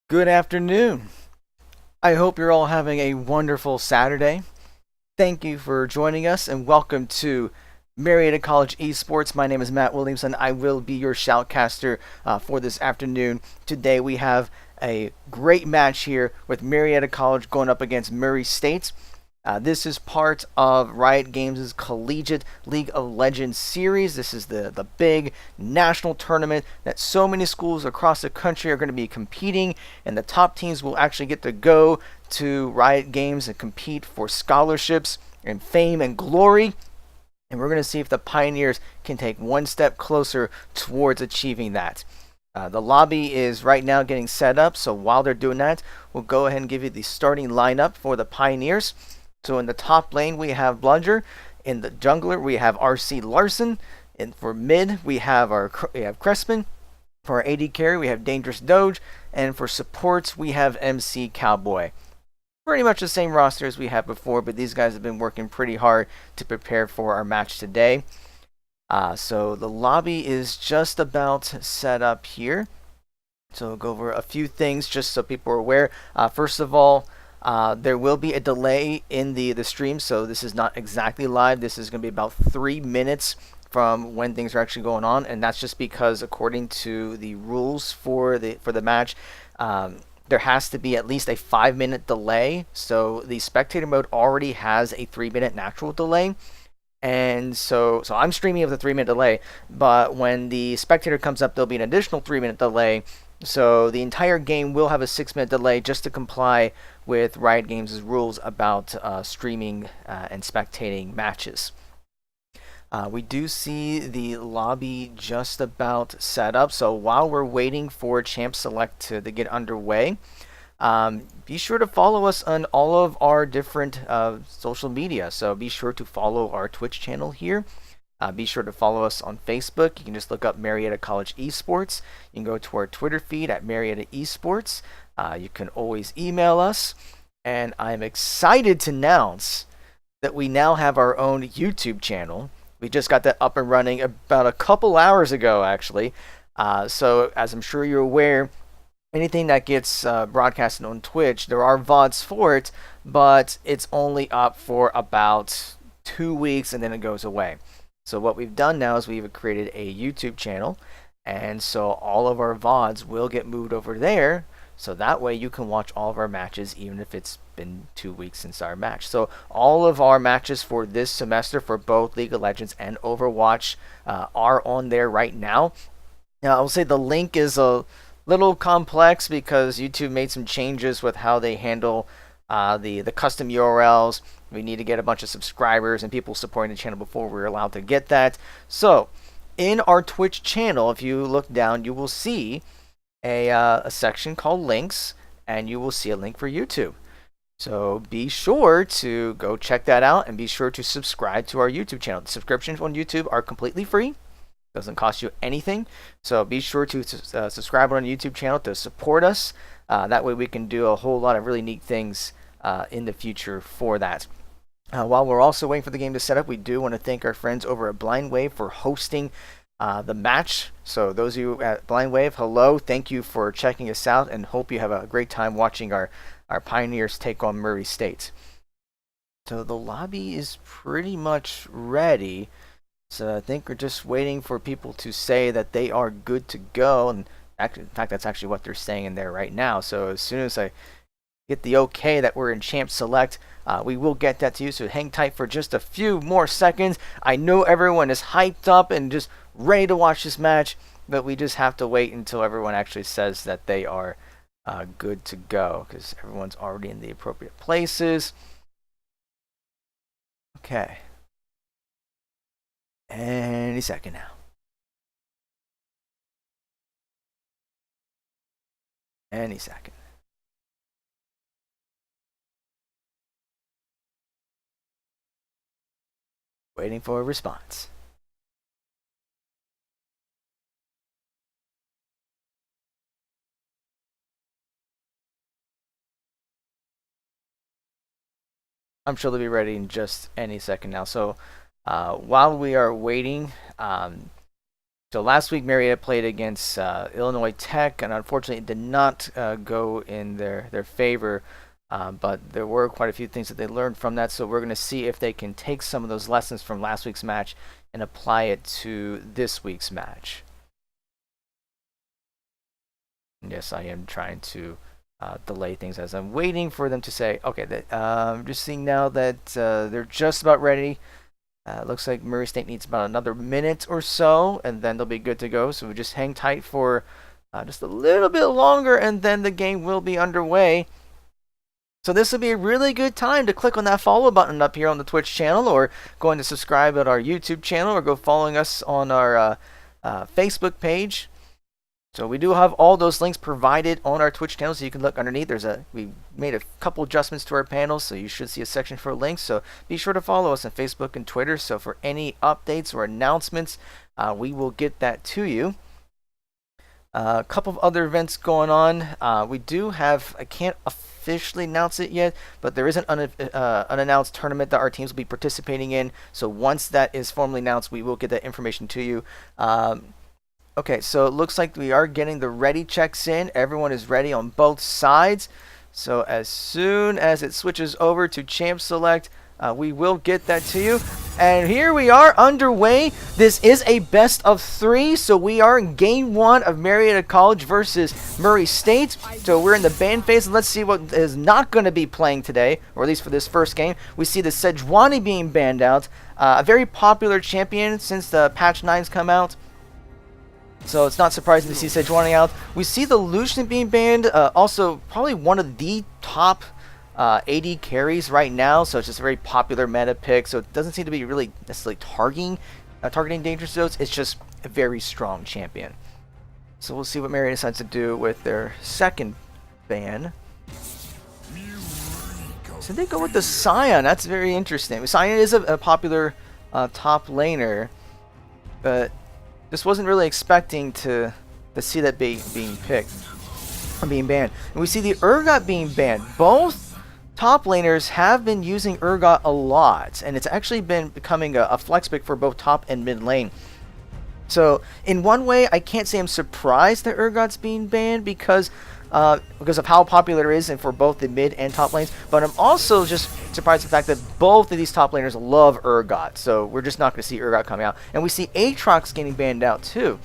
Good afternoon. I hope you're all having a wonderful Saturday. Thank you for joining us and welcome to Marietta College eSports. My name is Matt Williamson. I will be your shoutcaster for this afternoon. Today we have a great match here with Marietta College going up against Murray State. This is part of Riot Games' Collegiate League of Legends series. This is the big national tournament that so many schools across the country are going to be competing, and the top teams will actually get to go to Riot Games and compete for scholarships and fame and glory. And we're going to see if the Pioneers can take one step closer towards achieving that. The lobby is right now getting set up, so while they're doing that, we'll go ahead and give you the starting lineup for the Pioneers. So in the top lane, we have Blunger. In the jungler, we have RC Larson. And for mid, we have Crespin. For our AD carry, we have Dangerous Doge. And for supports, we have MC Cowboy. Pretty much the same roster as we had before, but these guys have been working pretty hard to prepare for our match today. So the lobby is just about set up here. So we'll go over a few things just so people are aware. First of all, there will be a delay in the stream, so this is not exactly live. This is going to be about 3 minutes from when things are actually going on, and that's just because according to the rules for the match, there has to be at least a 5-minute delay. So the spectator mode already has a 3-minute natural delay. And so I'm streaming with a 3-minute delay, but when the spectator comes up, there'll be an additional 3-minute delay. So the entire game will have a 6-minute delay just to comply with Riot Games' rules about streaming and spectating matches. We do see the lobby just about set up, so while we're waiting for Champ Select to get underway, be sure to follow us on all of our different social media. So be sure to follow our Twitch channel here. Be sure to follow us on Facebook. You can just look up Marietta College eSports. You can go to our Twitter feed at Marietta eSports. You can always email us. And I'm excited to announce that we now have our own YouTube channel. We just got that up and running about a couple hours ago, actually. So as I'm sure you're aware, anything that gets broadcasted on Twitch, there are VODs for it, but it's only up for about 2 weeks and then it goes away. So what we've done now is we've created a YouTube channel, and so all of our VODs will get moved over there, so that way you can watch all of our matches even if it's been 2 weeks since our match. So all of our matches for this semester for both League of Legends and Overwatch are on there right now. Now, I'll say the link is a little complex because YouTube made some changes with how they handle the custom URLs. We need to get a bunch of subscribers and people supporting the channel before we're allowed to get that. So in our Twitch channel, if you look down, you will see a section called links, and you will see a link for YouTube. So be sure to go check that out and be sure to subscribe to our YouTube channel. The subscriptions on YouTube are completely free. Doesn't cost you anything. So be sure to subscribe on our YouTube channel to support us. That way we can do a whole lot of really neat things in the future for that. While we're also waiting for the game to set up, we do want to thank our friends over at Blind Wave for hosting the match. So those of you at Blind Wave, hello. Thank you for checking us out and hope you have a great time watching our Pioneers take on Murray State. So the lobby is pretty much ready. So I think we're just waiting for people to say that they are good to go. And in fact, that's actually what they're saying in there right now. So as soon as I get the okay that we're in Champ Select, we will get that to you. So hang tight for just a few more seconds. I know everyone is hyped up and just ready to watch this match, but we just have to wait until everyone actually says that they are good to go because everyone's already in the appropriate places. Okay. Any second now. Any second. Waiting for a response. I'm sure they'll be ready in just any second now. So while we are waiting, so So last week Marietta played against Illinois Tech, and unfortunately it did not go in their favor. But there were quite a few things that they learned from that, so we're going to see if they can take some of those lessons from last week's match and apply it to this week's match. Yes, I am trying to delay things as I'm waiting for them to say, okay, I'm just seeing now that they're just about ready. Looks like Murray State needs about another minute or so, and then they'll be good to go. So we just hang tight for just a little bit longer, and then the game will be underway. So this will be a really good time to click on that follow button up here on the Twitch channel, or going to subscribe at our YouTube channel, or go following us on our Facebook page. So we do have all those links provided on our Twitch channel, so you can look underneath. We made a couple adjustments to our panel, so you should see a section for links. So be sure to follow us on Facebook and Twitter. So for any updates or announcements, we will get that to you. A couple of other events going on. We do have, I can't officially announce it yet, but there is an unannounced tournament that our teams will be participating in. So once that is formally announced, we will get that information to you. Okay, so it looks like we are getting the ready checks in. Everyone is ready on both sides. So as soon as it switches over to Champ Select, we will get that to you. And here we are underway. This is a best of 3, so we are in game 1 of Marietta College versus Murray State. So we're in the ban phase, and let's see what is not going to be playing today, or at least for this first game. We see the Sejuani being banned out, a very popular champion since the patch 9's come out. So it's not surprising to see Sejuani out. We see the Lucian being banned, also probably one of the top AD carries right now, so it's just a very popular meta pick, so it doesn't seem to be really necessarily targeting Danger Zones. It's just a very strong champion. So we'll see what Marietta decides to do with their second ban. So they go with the Scion. That's very interesting. Scion is a popular top laner, but just wasn't really expecting to see that being picked or being banned. And we see the Urgot being banned. Both top laners have been using Urgot a lot, and it's actually been becoming a flex pick for both top and mid lane. So in one way, I can't say I'm surprised that Urgot's being banned because of how popular it is and for both the mid and top lanes, but I'm also just surprised at the fact that both of these top laners love Urgot, so we're just not going to see Urgot coming out. And we see Aatrox getting banned out too.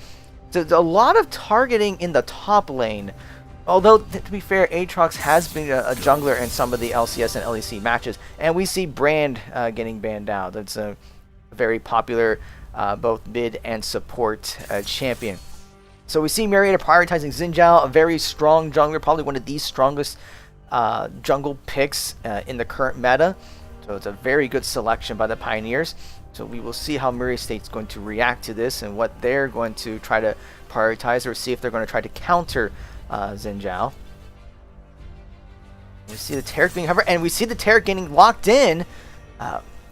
So a lot of targeting in the top lane, although to be fair, Aatrox has been a jungler in some of the LCS and LEC matches, and we see Brand getting banned out. That's a very popular both mid and support champion. So we see Marietta prioritizing Xin Zhao, a very strong jungler, probably one of the strongest jungle picks in the current meta. So it's a very good selection by the Pioneers. So we will see how Murray State's going to react to this and what they're going to try to prioritize, or see if they're going to try to counter Xin Zhao. We see the Taric being hovered, and we see the Taric getting locked in.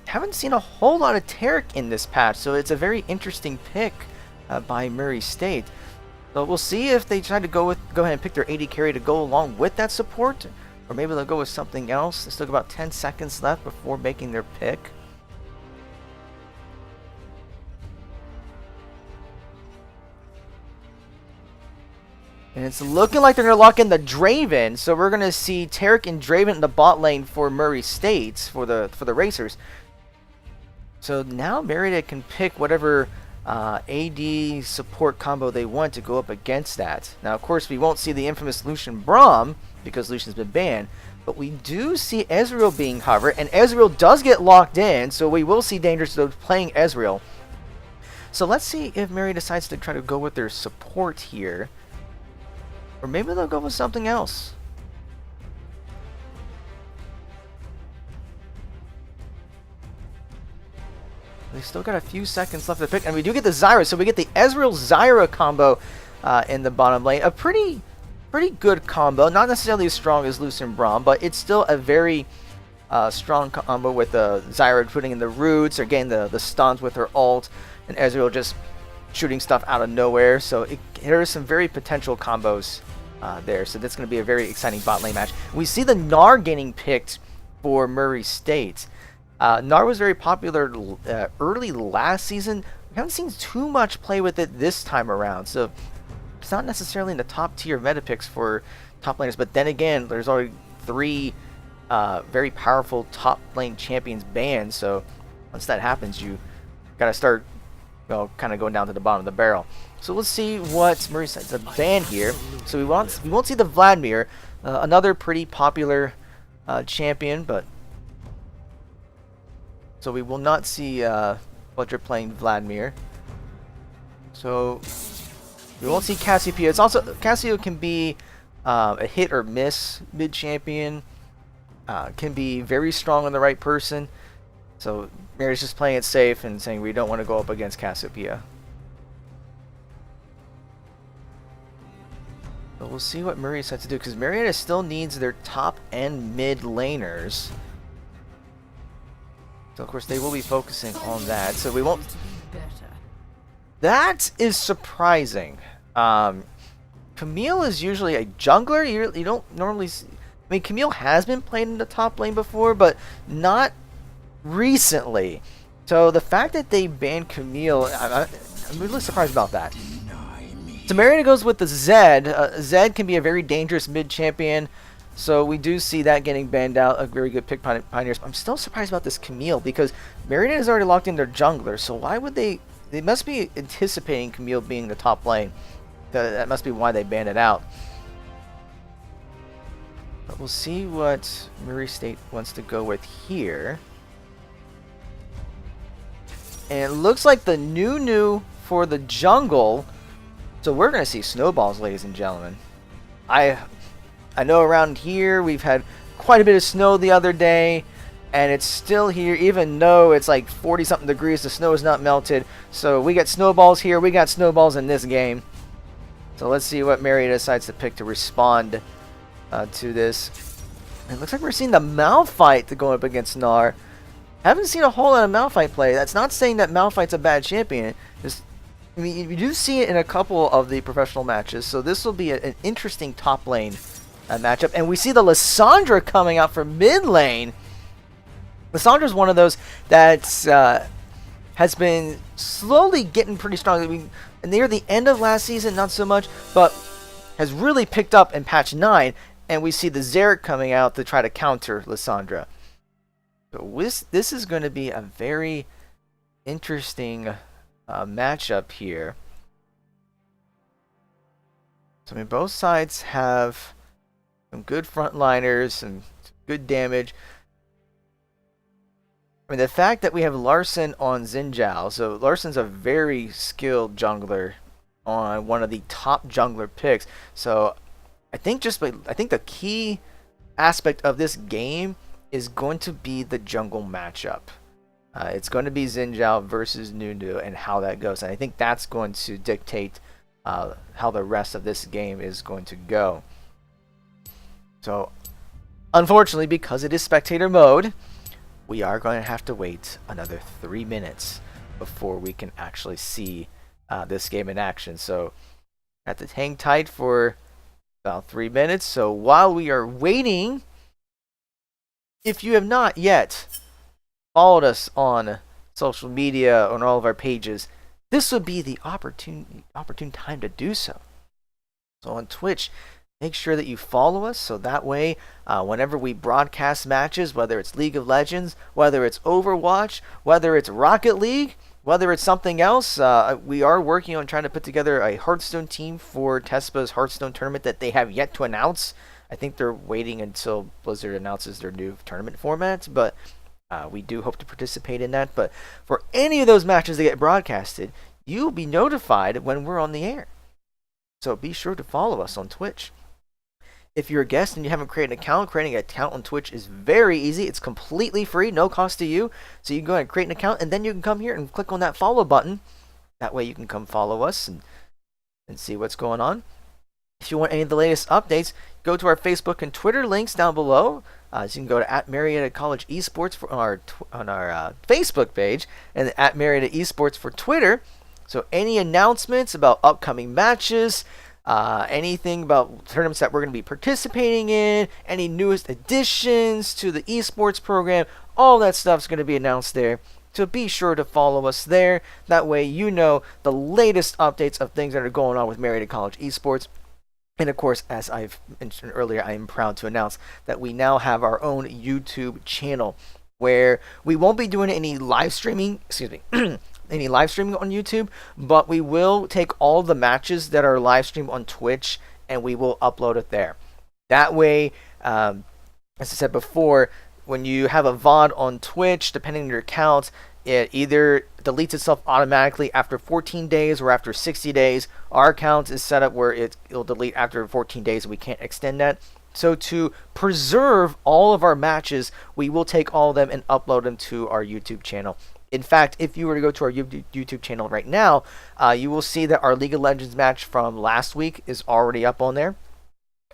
Haven't seen a whole lot of Taric in this patch, so it's a very interesting pick by Murray State. So we'll see if they try to go ahead and pick their AD carry to go along with that support, or maybe they'll go with something else. There's still about 10 seconds left before making their pick. And it's looking like they're going to lock in the Draven, so we're going to see Taric and Draven in the bot lane for Murray State, for the Racers. So now Marietta can pick whatever AD support combo they want to go up against that. Now, of course, we won't see the infamous Lucian Braum because Lucian's been banned, but we do see Ezreal being hovered, and Ezreal does get locked in, so we will see Danger Zones playing Ezreal. So let's see if Mary decides to try to go with their support here, or maybe they'll go with something else. They still got a few seconds left to pick, and we do get the Zyra, so we get the Ezreal-Zyra combo in the bottom lane. A pretty good combo, not necessarily as strong as Lucian Braum, but it's still a very strong combo with Zyra putting in the roots, or getting the stuns with her ult, and Ezreal just shooting stuff out of nowhere. So there are some very potential combos there, so that's going to be a very exciting bot lane match. We see the Gnar getting picked for Murray State. Gnar was very popular early last season, we haven't seen too much play with it this time around. So it's not necessarily in the top tier meta picks for top laners. But then again, there's already 3 very powerful top lane champions banned. So once that happens, you gotta start, kind of going down to the bottom of the barrel. So let's see what Murray decides to ban here. So we won't see the Vladimir, another pretty popular champion, but so we will not see Fletcher playing Vladimir. So we won't see Cassiopeia. It's also, Cassio can be a hit or miss mid champion. Can be very strong on the right person. So Mary's just playing it safe and saying we don't want to go up against Cassiopeia. But we'll see what Murray decides to do, because Marietta still needs their top and mid laners. So of course they will be focusing on that. So we won't. That is surprising. Camille is usually a jungler. You don't normally see, I mean, Camille has been played in the top lane before, but not recently. So the fact that they banned Camille, I'm really surprised about that. So Marietta goes with the Zed. Zed can be a very dangerous mid champion, so we do see that getting banned out. A very good pick, Pioneers. I'm still surprised about this Camille, because Marietta has already locked in their jungler, so why would they must be anticipating Camille being the top lane. That must be why they banned it out. But we'll see what Murray State wants to go with here. And it looks like the new for the jungle. So we're going to see snowballs, ladies and gentlemen. I know around here we've had quite a bit of snow the other day, and it's still here even though it's like 40-something degrees. The snow is not melted. So we got snowballs here. We got snowballs in this game. So let's see what Marietta decides to pick to respond to this. It looks like we're seeing the Malphite to go up against Gnar. Haven't seen a whole lot of Malphite play. That's not saying that Malphite's a bad champion. I mean, you do see it in a couple of the professional matches, so this will be an interesting top lane matchup. And we see the Lissandra coming out from mid lane. Lissandra's one of those that has been slowly getting pretty strong. I mean, near the end of last season, not so much, but has really picked up in patch 9. And we see the Xerath coming out to try to counter Lissandra. So this is going to be a very interesting matchup here. So I mean, both sides have some good frontliners and good damage. I mean, the fact that we have Larson on Xin Zhao, so Larson's a very skilled jungler on one of the top jungler picks. So I think the key aspect of this game is going to be the jungle matchup. It's going to be Xin Zhao versus Nunu and how that goes. And I think that's going to dictate how the rest of this game is going to go. So, unfortunately, because it is spectator mode, we are going to have to wait another 3 minutes before we can actually see this game in action. So, have to hang tight for about 3 minutes. So, while we are waiting, if you have not yet followed us on social media, on all of our pages, this would be the opportune time to do so. So on Twitch, make sure that you follow us, so that way, whenever we broadcast matches, whether it's League of Legends, whether it's Overwatch, whether it's Rocket League, whether it's something else, we are working on trying to put together a Hearthstone team for Tespa's Hearthstone tournament that they have yet to announce. I think they're waiting until Blizzard announces their new tournament format, but we do hope to participate in that. But for any of those matches that get broadcasted, you'll be notified when we're on the air. So be sure to follow us on Twitch. If you're a guest and you haven't created an account, creating an account on Twitch is very easy. It's completely free, no cost to you. So you can go ahead and create an account, and then you can come here and click on that follow button. That way you can come follow us and see what's going on. If you want any of the latest updates, go to our Facebook and Twitter links down below. So you can go to @Marietta College eSports on our Facebook page, and @Marietta eSports for Twitter. So any announcements about upcoming matches, anything about tournaments that we're going to be participating in, any newest additions to the esports program, all that stuff is going to be announced there. So be sure to follow us there. That way you know the latest updates of things that are going on with Marietta College eSports. And of course, as I've mentioned earlier, I am proud to announce that we now have our own YouTube channel where we won't be doing any live streaming, any live streaming on YouTube, but we will take all the matches that are live streamed on Twitch and we will upload it there. That way, as I said before, when you have a VOD on Twitch, depending on your account, it either deletes itself automatically after 14 days or after 60 days. Our account is set up where it'll delete after 14 days and we can't extend that. So to preserve all of our matches, we will take all of them and upload them to our YouTube channel. In fact, if you were to go to our YouTube channel right now, you will see that our League of Legends match from last week is already up on there.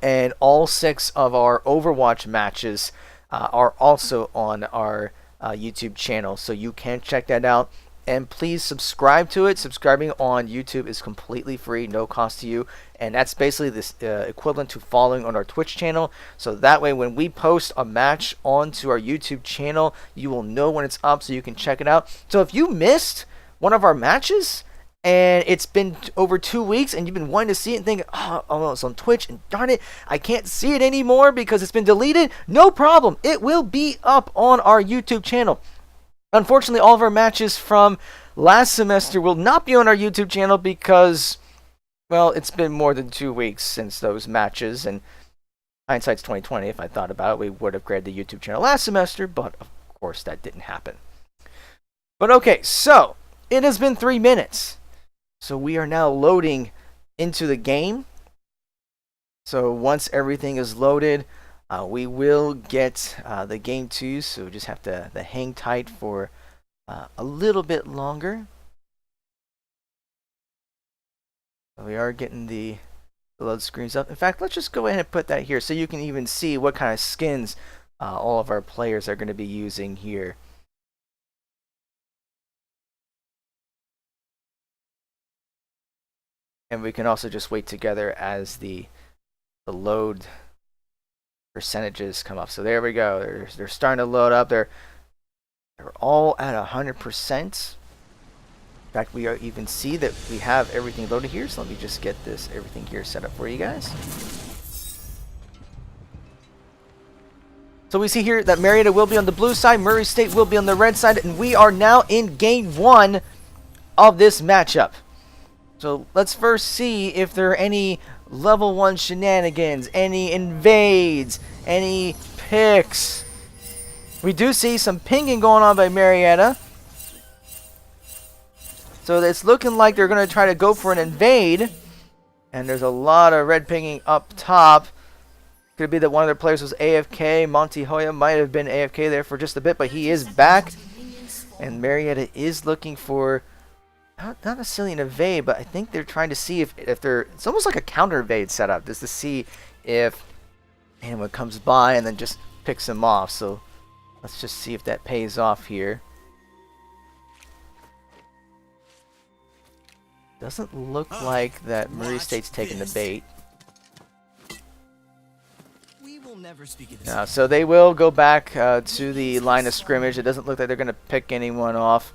And all 6 of our Overwatch matches are also on our YouTube channel, so you can check that out. And please subscribe to it. Subscribing on YouTube is completely free, no cost to you, and that's basically this equivalent to following on our Twitch channel. So that way, when we post a match onto our YouTube channel, you will know when it's up, so you can check it out. So if you missed one of our matches and it's been over 2 weeks and you've been wanting to see it and thinking, oh, it's on Twitch and darn it, I can't see it anymore because it's been deleted, no problem. It will be up on our YouTube channel. Unfortunately, all of our matches from last semester will not be on our YouTube channel because, well, it's been more than 2 weeks since those matches, and hindsight's 2020. If I thought about it, we would have created the YouTube channel last semester, but of course that didn't happen. But okay, so it has been 3 minutes. So we are now loading into the game. So once everything is loaded, we will get the game to you. So just have to hang tight for a little bit longer. We are getting the load screens up. In fact, let's just go ahead and put that here so you can even see what kind of skins all of our players are going to be using here. And we can also just wait together as the load percentages come up. So there we go. They're starting to load up. They're all at 100%. In fact, we even see that we have everything loaded here. So let me just get everything here set up for you guys. So we see here that Marietta will be on the blue side, Murray State will be on the red side, and we are now in game 1 of this matchup. So let's first see if there are any level 1 shenanigans, any invades, any picks. We do see some pinging going on by Marietta. So it's looking like they're going to try to go for an invade. And there's a lot of red pinging up top. Could be that one of their players was AFK. Montijoya might have been AFK there for just a bit, but he is back. And Marietta is looking for not necessarily an evade, but I think they're trying to see if they're, it's almost like a counter evade setup, just to see if anyone comes by and then just picks him off. So let's just see if that pays off here. Doesn't look like that Murray State's taking the bait. So they will go back to the line of scrimmage. It doesn't look like they're going to pick anyone off.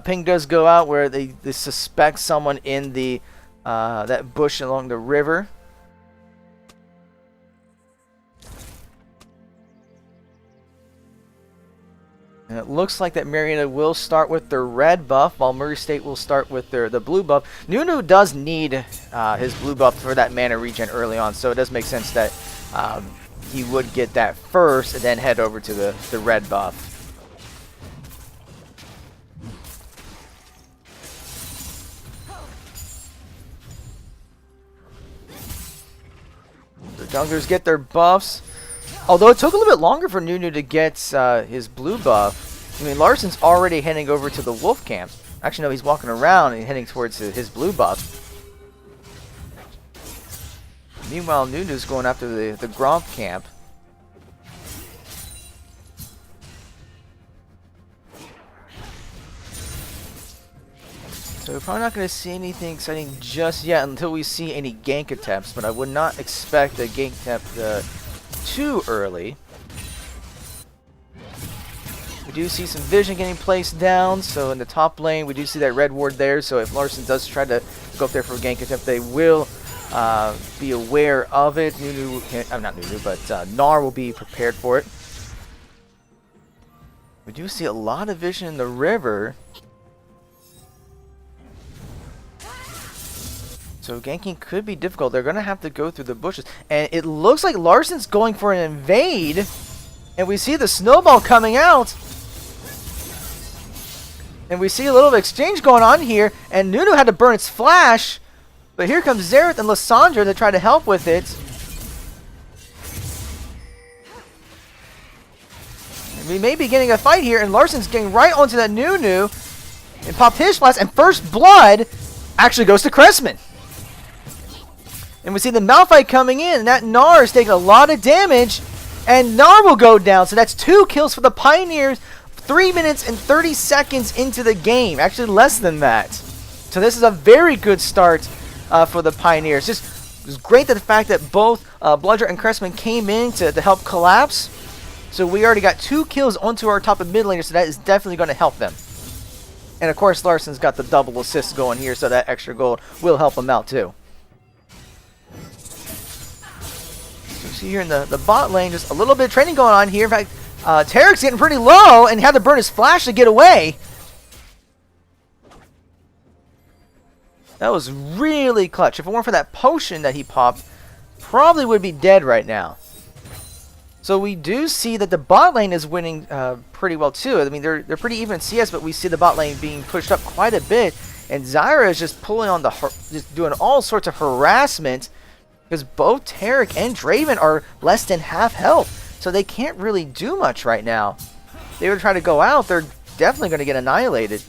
Ping does go out where they suspect someone in the that bush along the river. And it looks like that Marietta will start with their red buff, while Murray State will start with the blue buff. Nunu does need his blue buff for that mana regen early on, so it does make sense that he would get that first and then head over to the red buff. The junglers get their buffs. Although it took a little bit longer for Nunu to get his blue buff. I mean, Larson's already heading over to the wolf camp. Actually, no, he's walking around and heading towards his blue buff. Meanwhile, Nunu's going after the Gromp camp. So we're probably not going to see anything exciting just yet until we see any gank attempts, but I would not expect a gank attempt too early. We do see some vision getting placed down, so in the top lane we do see that red ward there, so if Larson does try to go up there for a gank attempt, they will be aware of it. Not Nunu, but Gnar will be prepared for it. We do see a lot of vision in the river. So ganking could be difficult. They're going to have to go through the bushes. And it looks like Larson's going for an invade. And we see the snowball coming out. And we see a little exchange going on here. And Nunu had to burn its flash. But here comes Xerath and Lissandra to try to help with it. And we may be getting a fight here. And Larson's getting right onto that Nunu. And popped his flash. And first blood actually goes to Cressman. And we see the Malphite coming in, and that Gnar is taking a lot of damage, and Gnar will go down. So that's 2 kills for the Pioneers, 3 minutes and 30 seconds into the game. Actually, less than that. So this is a very good start for the Pioneers. It was great that the fact that both Bludger and Cressman came in to help collapse. So we already got 2 kills onto our top and mid laner, so that is definitely going to help them. And of course, Larson's got the double assist going here, so that extra gold will help him out too. See here in the bot lane, just a little bit of training going on here. In fact, Tarek's getting pretty low and had to burn his flash to get away. That was really clutch. If it weren't for that potion that he popped, probably would be dead right now. So we do see that the bot lane is winning pretty well too. I mean, they're pretty even in CS, but we see the bot lane being pushed up quite a bit. And Zyra is just pulling on just doing all sorts of harassment. Because both Tarek and Draven are less than half health. So they can't really do much right now. If they were to try to go out, they're definitely going to get annihilated.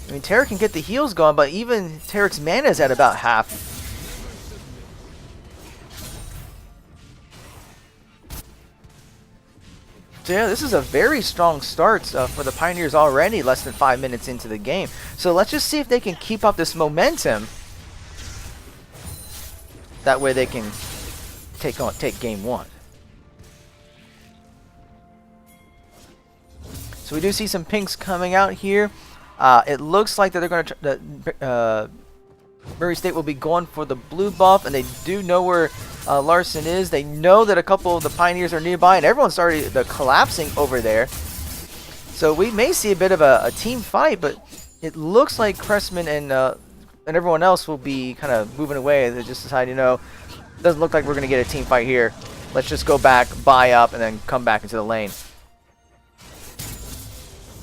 I mean, Tarek can get the heals going, but even Tarek's mana is at about half. So yeah, this is a very strong start for the Pioneers already, less than 5 minutes into the game. So let's just see if they can keep up this momentum. That way they can take game 1. So we do see some pinks coming out here. It looks like that they're going to Murray State will be going for the blue buff, and they do know where Larson is. They know that a couple of the Pioneers are nearby, and everyone's started collapsing over there. So we may see a bit of a team fight, but it looks like Cressman and everyone else will be kind of moving away. They just decide, you know, it doesn't look like we're going to get a team fight here. Let's just go back, buy up, and then come back into the lane.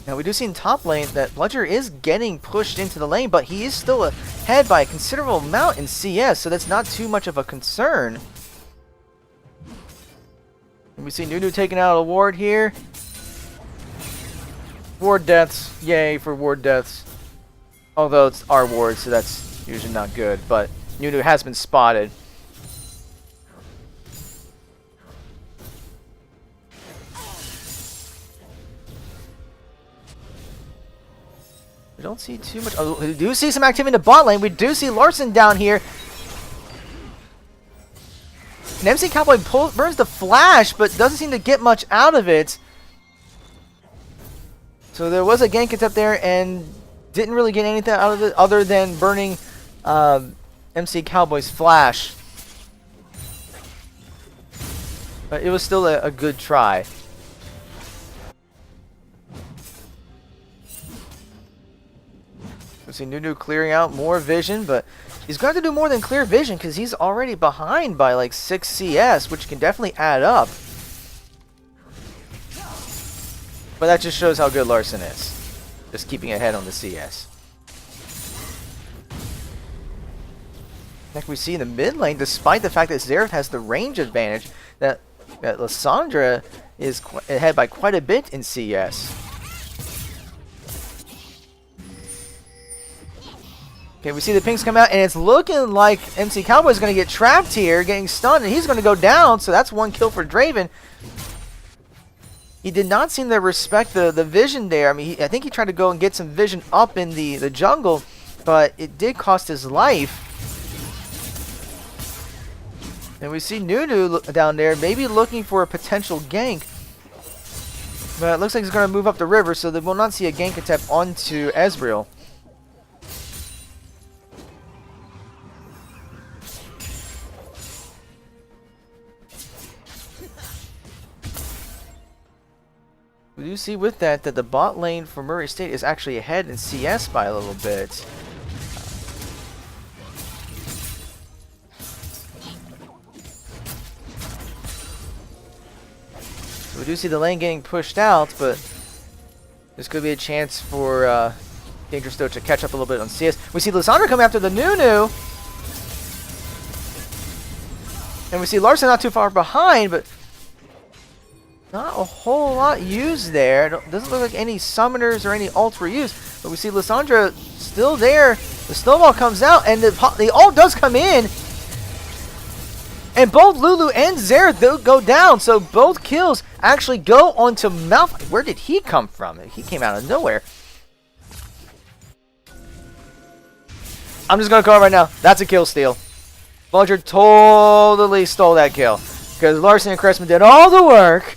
Now we do see in top lane that Bludger is getting pushed into the lane, but he is still ahead by a considerable amount in CS, so that's not too much of a concern. And we see Nunu taking out a ward here. Ward deaths. Yay for ward deaths. Although it's our ward, so that's usually not good. But Nunu has been spotted. We don't see too much. Oh, we do see some activity in the bot lane. We do see Larson down here. And MC Cowboy burns the flash, but doesn't seem to get much out of it. So there was a gank attempt there, and didn't really get anything out of it other than burning MC Cowboy's flash. But it was still a good try. We see Nunu clearing out more vision, but he's going to do more than clear vision because he's already behind by like 6 CS, which can definitely add up. But that just shows how good Larson is. Just keeping ahead on the CS. Like we see in the mid lane, despite the fact that Xerath has the range advantage, that Lissandra is ahead by quite a bit in CS. Okay, we see the pinks come out, and it's looking like MC Cowboy's going to get trapped here, getting stunned, and he's going to go down, so that's 1 kill for Draven. He did not seem to respect the vision there. I mean, I think he tried to go and get some vision up in the jungle, but it did cost his life. And we see Nunu down there, maybe looking for a potential gank. But it looks like he's going to move up the river, so they will not see a gank attempt onto Ezreal. We do see with that the bot lane for Murray State is actually ahead in CS by a little bit. We do see the lane getting pushed out, but this could be a chance for Dangerous Doge to catch up a little bit on CS. We see Lissandra coming after the Nunu. And we see Larson not too far behind, but not a whole lot used there. It doesn't look like any summoners or any ults were used. But we see Lissandra still there. The snowball comes out, and the ult does come in. And both Lulu and Xerath go down. So both kills actually go onto Malphite. Where did he come from? He came out of nowhere. I'm just going to call it right now. That's a kill steal. Vulture totally stole that kill. Because Larson and Cressman did all the work.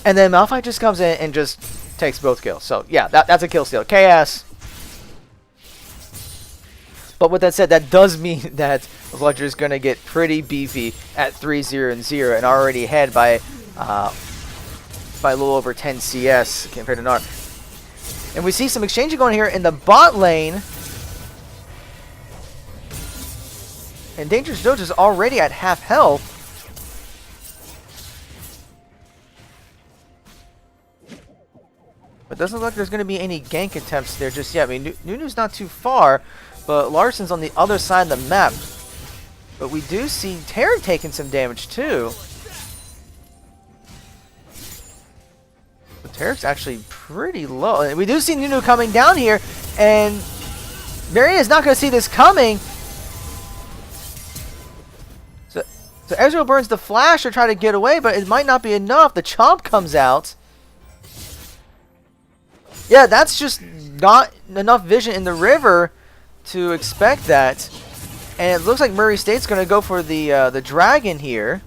And then Malphite just comes in and just takes both kills. So, yeah, that's a kill steal. KS. But with that said, that does mean that Vulture is going to get pretty beefy at 3-0-0 and already ahead by a little over 10 CS compared to Gnar. And we see some exchanging going here in the bot lane. And Dangerous Doge is already at half health. But it doesn't look like there's going to be any gank attempts there just yet. I mean, Nunu's not too far, but Larson's on the other side of the map. But we do see Tarek taking some damage too. But Tarek's actually pretty low. And we do see Nunu coming down here, and Marietta's not going to see this coming. So Ezreal burns the flash to try to get away, but it might not be enough. The chomp comes out. Yeah, that's just not enough vision in the river to expect that. And it looks like Murray State's going to go for the dragon here.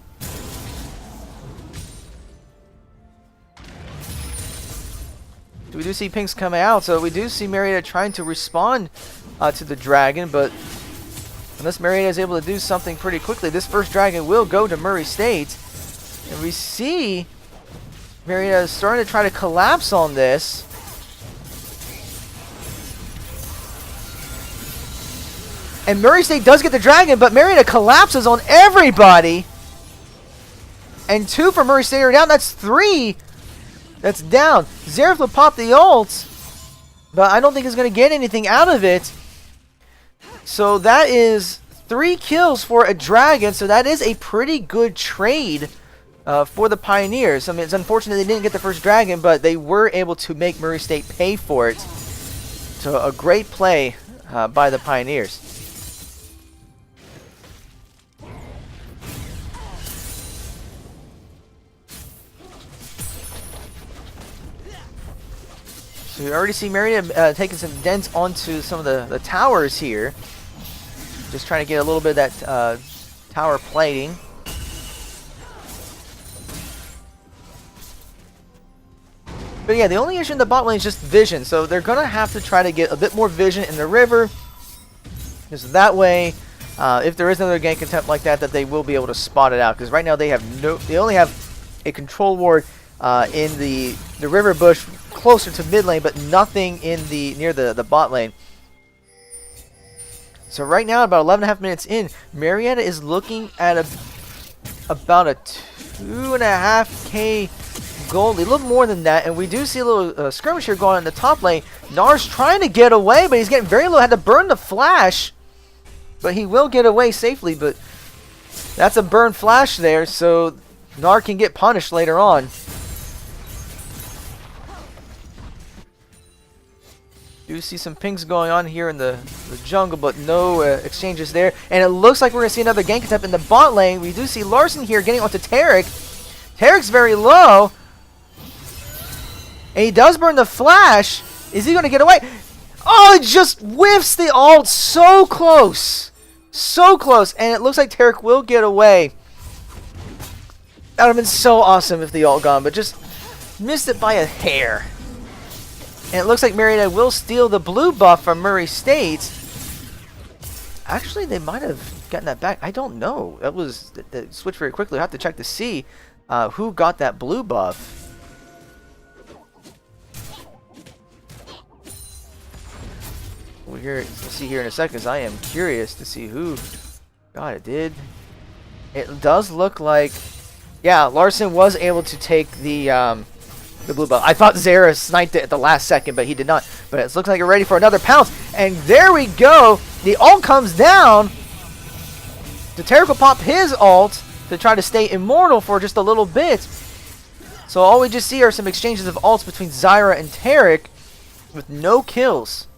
We do see pinks coming out, so we do see Marietta trying to respond to the dragon, but unless Marietta is able to do something pretty quickly, this first dragon will go to Murray State. And we see Marietta is starting to try to collapse on this. And Murray State does get the dragon, but Marietta collapses on everybody. And 2 for Murray State are down. That's 3. That's down. Xerath will pop the ult, but I don't think he's going to get anything out of it. So that is 3 kills for a dragon. So that is a pretty good trade for the Pioneers. I mean, it's unfortunate they didn't get the first dragon, but they were able to make Murray State pay for it. So a great play by the Pioneers. So you already see Marietta taking some dents onto some of the towers here. Just trying to get a little bit of that tower plating. But yeah, the only issue in the bot lane is just vision. So they're going to have to try to get a bit more vision in the river. Because that way, if there is another gank attempt like that, they will be able to spot it out. Because right now they only have a control ward in the river bush closer to mid lane, but nothing in near the bot lane. So right now, about 11.5 minutes in, Marietta is looking at about a 2.5k gold, a little more than that, and we do see a little skirmish here going on in the top lane. Gnar's trying to get away, but he's getting very low. Had to burn the flash, but he will get away safely. But that's a burn flash there, so Gnar can get punished later on. Do see some pings going on here in the jungle, but no exchanges there. And it looks like we're going to see another gank attempt in the bot lane. We do see Larson here getting onto Tarek. Tarek's very low. And he does burn the flash. Is he going to get away? Oh, it just whiffs the ult. So close. So close. And it looks like Tarek will get away. That would have been so awesome if the ult gone, but just missed it by a hair. And it looks like Marietta will steal the blue buff from Murray State. Actually, they might have gotten that back. I don't know. That switched very quickly. I'll have to check to see who got that blue buff. We'll see here in a second, because I am curious to see who got it. It does look like, yeah, Larson was able to take the blue buff. I thought Zara sniped it at the last second, but he did not. But it looks like you're ready for another pounce. And there we go. The ult comes down. The Tarek will pop his ult to try to stay immortal for just a little bit. So all we just see are some exchanges of ults between Zyra and Tarek with no kills.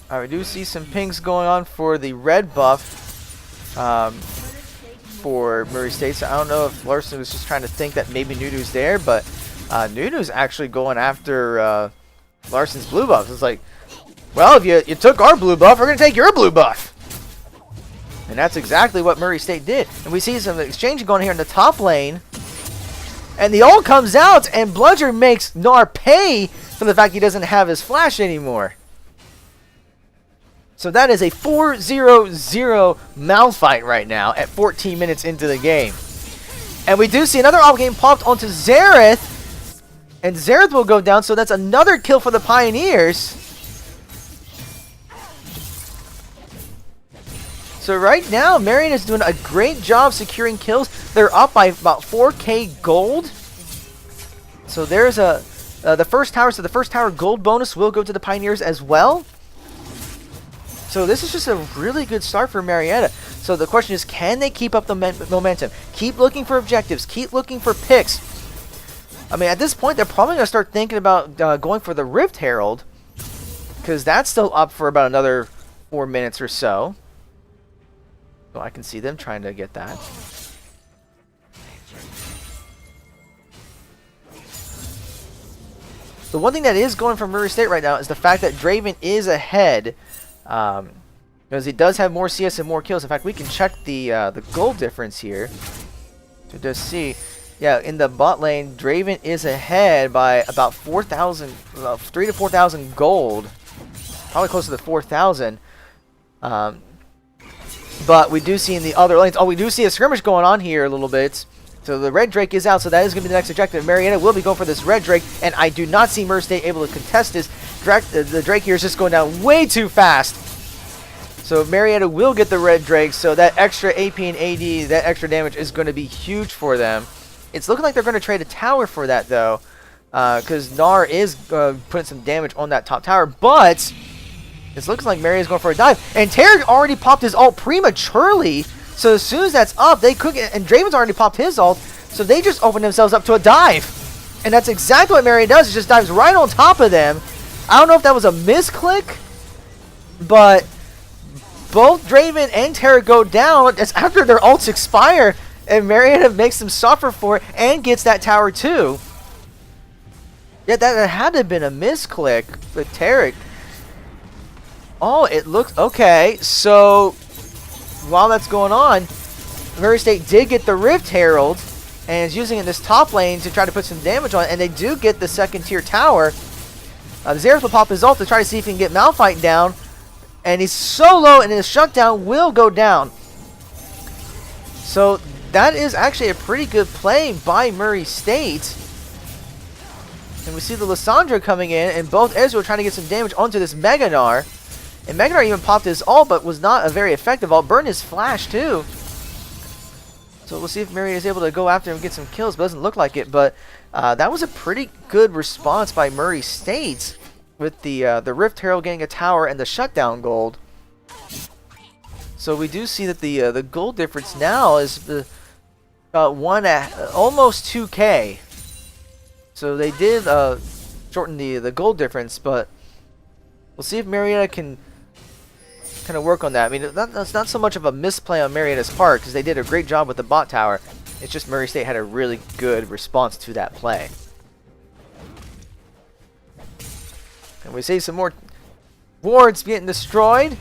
Alright, we do see some pings going on for the red buff for Murray State. So I don't know if Larson was just trying to think that maybe Nunu's there, but Nunu's actually going after Larson's blue buff. It's like, well, if you took our blue buff, we're going to take your blue buff. And that's exactly what Murray State did. And we see some exchange going here in the top lane. And the ult comes out, and Bludger makes Gnar pay for the fact he doesn't have his flash anymore. So that is a 4-0-0 Malphite right now at 14 minutes into the game. And we do see another off game popped onto Xerath. And Xerath will go down, so that's another kill for the Pioneers. So right now, Marion is doing a great job securing kills. They're up by about 4k gold. So there's the first tower. So the first tower gold bonus will go to the Pioneers as well. So this is just a really good start for Marietta. So the question is, can they keep up the momentum? Keep looking for objectives. Keep looking for picks. I mean, at this point, they're probably going to start thinking about going for the Rift Herald, because that's still up for about another 4 minutes or so. So I can see them trying to get that. The one thing that is going for Murray State right now is the fact that Draven is ahead. Because he does have more CS and more kills. In fact, we can check the gold difference here to just see. Yeah, in the bot lane, Draven is ahead by about 4,000, 3 to 4,000 gold. Probably close to the 4,000. But we do see in the other lanes. Oh, we do see a skirmish going on here a little bit. So the red Drake is out, so that is going to be the next objective. Marietta will be going for this red Drake, and I do not see Murray State able to contest this. The Drake here is just going down way too fast. So Marietta will get the red Drake, so that extra AP and AD, that extra damage is going to be huge for them. It's looking like they're going to trade a tower for that, though, because Gnar is putting some damage on that top tower, but it looks like Marietta's going for a dive. And Tarek already popped his ult prematurely, so as soon as that's up, they could get, and Draven's already popped his ult, so they just open themselves up to a dive. And that's exactly what Marietta does, it just dives right on top of them. I don't know if that was a misclick, but both Draven and Tarek go down. It's after their ults expire, and Marietta makes them suffer for it and gets that tower too. Yeah, that had to have been a misclick with Tarek. Oh, it looks okay. So while that's going on, Murray State did get the Rift Herald and is using it in this top lane to try to put some damage on it, and they do get the second tier tower. Xerath will pop his ult to try to see if he can get Malphite down, and he's so low, and his shutdown will go down. So that is actually a pretty good play by Murray State. And we see the Lissandra coming in, and both Ezreal trying to get some damage onto this Mega Gnar. And Mega Gnar even popped his ult, but was not a very effective ult. Burned his flash too. So we'll see if Marietta is able to go after him and get some kills. But doesn't look like it. But that was a pretty good response by Murray State with the Rift Herald getting a tower and the shutdown gold. So we do see that the gold difference now is almost 2k. So they did shorten the gold difference, but we'll see if Marietta can kind of work on that. I mean, that's not so much of a misplay on Marietta's part, because they did a great job with the bot tower. It's just Murray State had a really good response to that play. And we see some more wards getting destroyed.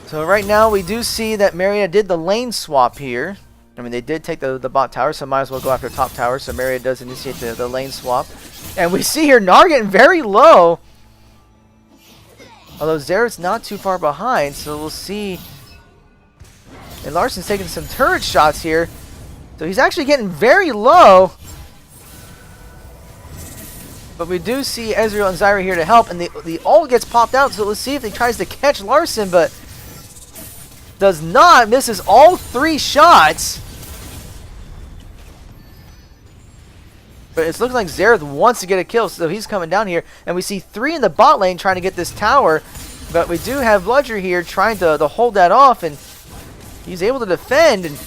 So right now we do see that Marietta did the lane swap here. I mean, they did take the bot tower, so might as well go after top tower. So Marietta does initiate the lane swap. And we see here Gnar getting very low. Although Xerath's not too far behind, so we'll see. And Larsen's taking some turret shots here. So he's actually getting very low. But we do see Ezreal and Zyra here to help. And the ult gets popped out, so let's see if he tries to catch Larsen, but does not. Misses all 3 shots. But it's looking like Xerath wants to get a kill, so he's coming down here. And we see 3 in the bot lane trying to get this tower. But we do have Bludger here trying to hold that off, and he's able to defend. And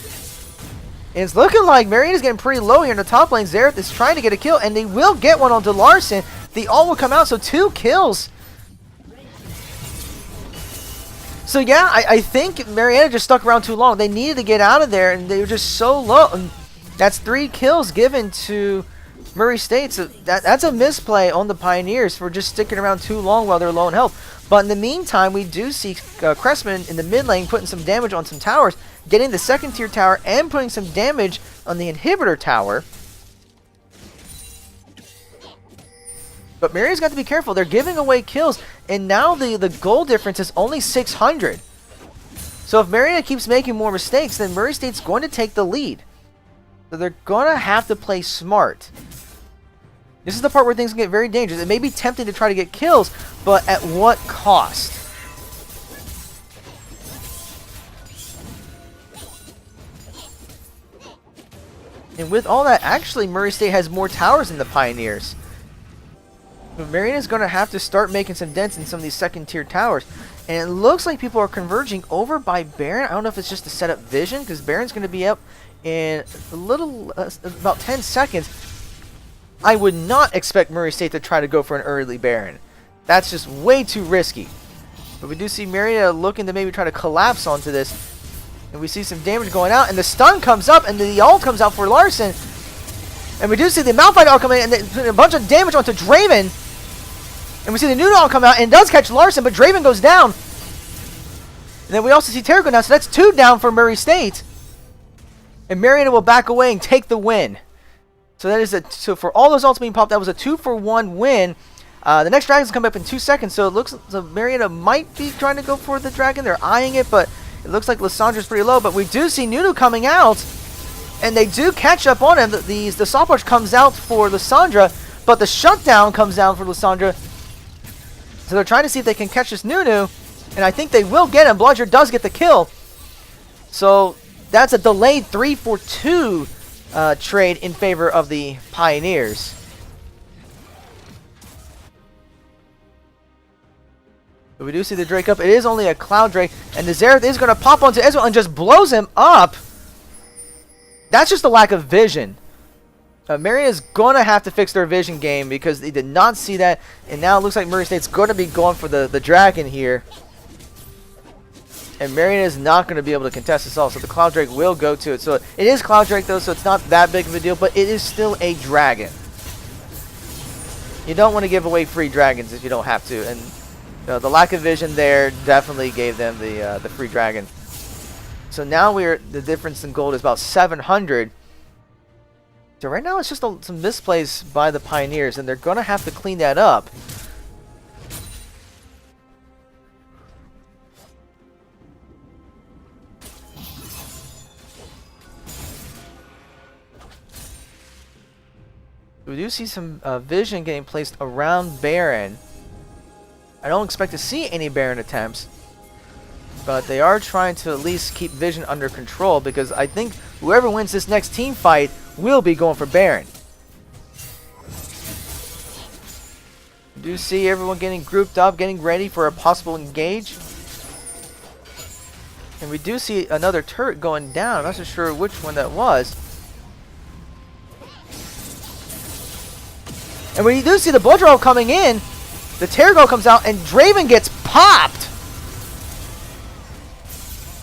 it's looking like Marietta's getting pretty low here in the top lane. Xerath is trying to get a kill, and they will get one onto Larsen. The ult will come out, so 2 kills. So yeah, I think Marietta just stuck around too long. They needed to get out of there, and they were just so low. And that's 3 kills given to Murray State. So that's a misplay on the Pioneers for just sticking around too long while they're low in health. But in the meantime, we do see Cressman in the mid lane putting some damage on some towers, getting the 2nd tier tower and putting some damage on the inhibitor tower. But Marietta's got to be careful. They're giving away kills, and now the goal difference is only 600. So if Marietta keeps making more mistakes, then Murray State's going to take the lead. So they're going to have to play smart. This is the part where things can get very dangerous. It may be tempting to try to get kills, but at what cost? And with all that, actually, Murray State has more towers than the Pioneers. But Marietta's going to have to start making some dents in some of these 2nd tier towers. And it looks like people are converging over by Baron. I don't know if it's just to set up vision, because Baron's going to be up in a little, about 10 seconds. I would not expect Murray State to try to go for an early Baron. That's just way too risky. But we do see Marietta looking to maybe try to collapse onto this. And we see some damage going out, and the stun comes up, and the ult comes out for Larsen. And we do see the Malphite ult come in, and they put a bunch of damage onto Draven. And we see the new ult come out, and it does catch Larsen, but Draven goes down. And then we also see Terra go down, so that's 2 down for Murray State. And Marietta will back away and take the win. So that is so for all those ults being popped, that was a 2-for-1 win. The next dragon's come up in 2 seconds, so it looks so Marietta might be trying to go for the dragon. They're eyeing it, but it looks like Lissandra's pretty low. But we do see Nunu coming out, and they do catch up on him. The stopwatch comes out for Lissandra, but the shutdown comes down for Lissandra. So they're trying to see if they can catch this Nunu, and I think they will get him. Bludger does get the kill. So that's a delayed 3-for-2 trade in favor of the Pioneers. But we do see the Drake up. It is only a Cloud Drake, and the Xerath is going to pop onto Ezreal and just blows him up. That's just a lack of vision. Marietta's going to have to fix their vision game because they did not see that, and now it looks like Murray State's going to be going for the dragon here. And Marietta is not going to be able to contest this all, so the Cloud Drake will go to it. So it is Cloud Drake, though, so it's not that big of a deal, but it is still a dragon. You don't want to give away free dragons if you don't have to, and the lack of vision there definitely gave them the free dragon. So now the difference in gold is about 700. So right now it's just some misplays by the Pioneers, and they're going to have to clean that up. We do see some vision getting placed around Baron. I don't expect to see any Baron attempts, but they are trying to at least keep vision under control, because I think whoever wins this next team fight will be going for Baron. We do see everyone getting grouped up, getting ready for a possible engage. And we do see another turret going down. I'm not so sure which one that was. And when you do see the blood draw coming in, the Terragol comes out and Draven gets popped.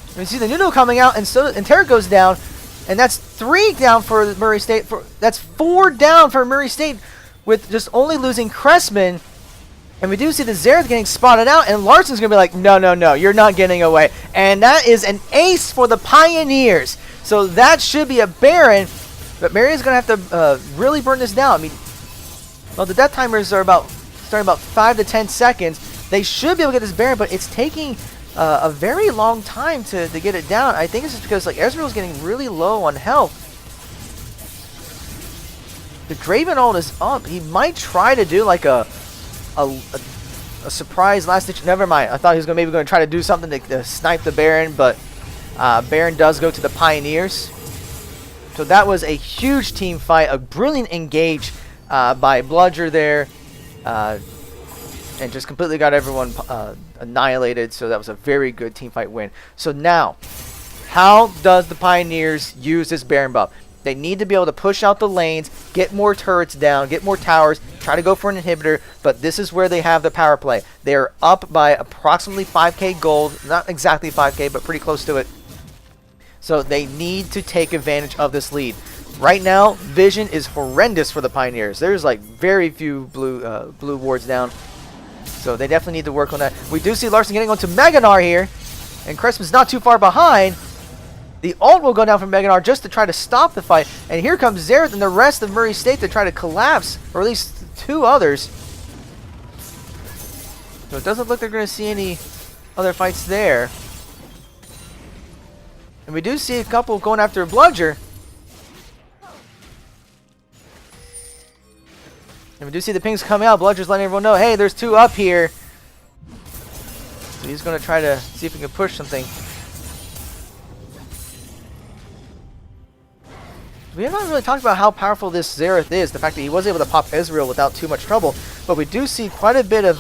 And we see the Nunu coming out and Terra goes down. And that's 3 down for Murray State. That's 4 down for Murray State with just only losing Cressman. And we do see the Xerath getting spotted out, and Larson's going to be like, no, no, no, you're not getting away. And that is an ace for the Pioneers. So that should be a Baron, but Marietta's going to have to really burn this down. I mean, well, the death timers are starting about 5 to 10 seconds. They should be able to get this Baron, but it's taking a very long time to get it down. I think it's just because like Ezreal's getting really low on health. The Draven ult is up. He might try to do like a surprise last ditch. Never mind. I thought he was maybe going to try to do something to snipe the Baron, but Baron does go to the Pioneers. So that was a huge team fight, a brilliant engage by Bludger there, and just completely got everyone annihilated. So that was a very good team fight win. So now, how does the Pioneers use this Baron buff? They need to be able to push out the lanes, get more turrets down, get more towers, try to go for an inhibitor, but this is where they have the power play. They are up by approximately 5k gold, not exactly 5k, but pretty close to it. So they need to take advantage of this lead. Right now, vision is horrendous for the Pioneers. There's like very few blue wards down. So they definitely need to work on that. We do see Larson getting onto Meganar here, and Cressman's not too far behind. The ult will go down from Meganar just to try to stop the fight. And here comes Xerath and the rest of Murray State to try to collapse, or at least 2 others. So it doesn't look like they're going to see any other fights there. And we do see a couple going after Bludger. And we do see the pings coming out. Bludger's letting everyone know, hey, there's 2 up here. So he's going to try to see if he can push something. We have not really talked about how powerful this Xerath is, the fact that he was able to pop Ezreal without too much trouble, but we do see quite a bit of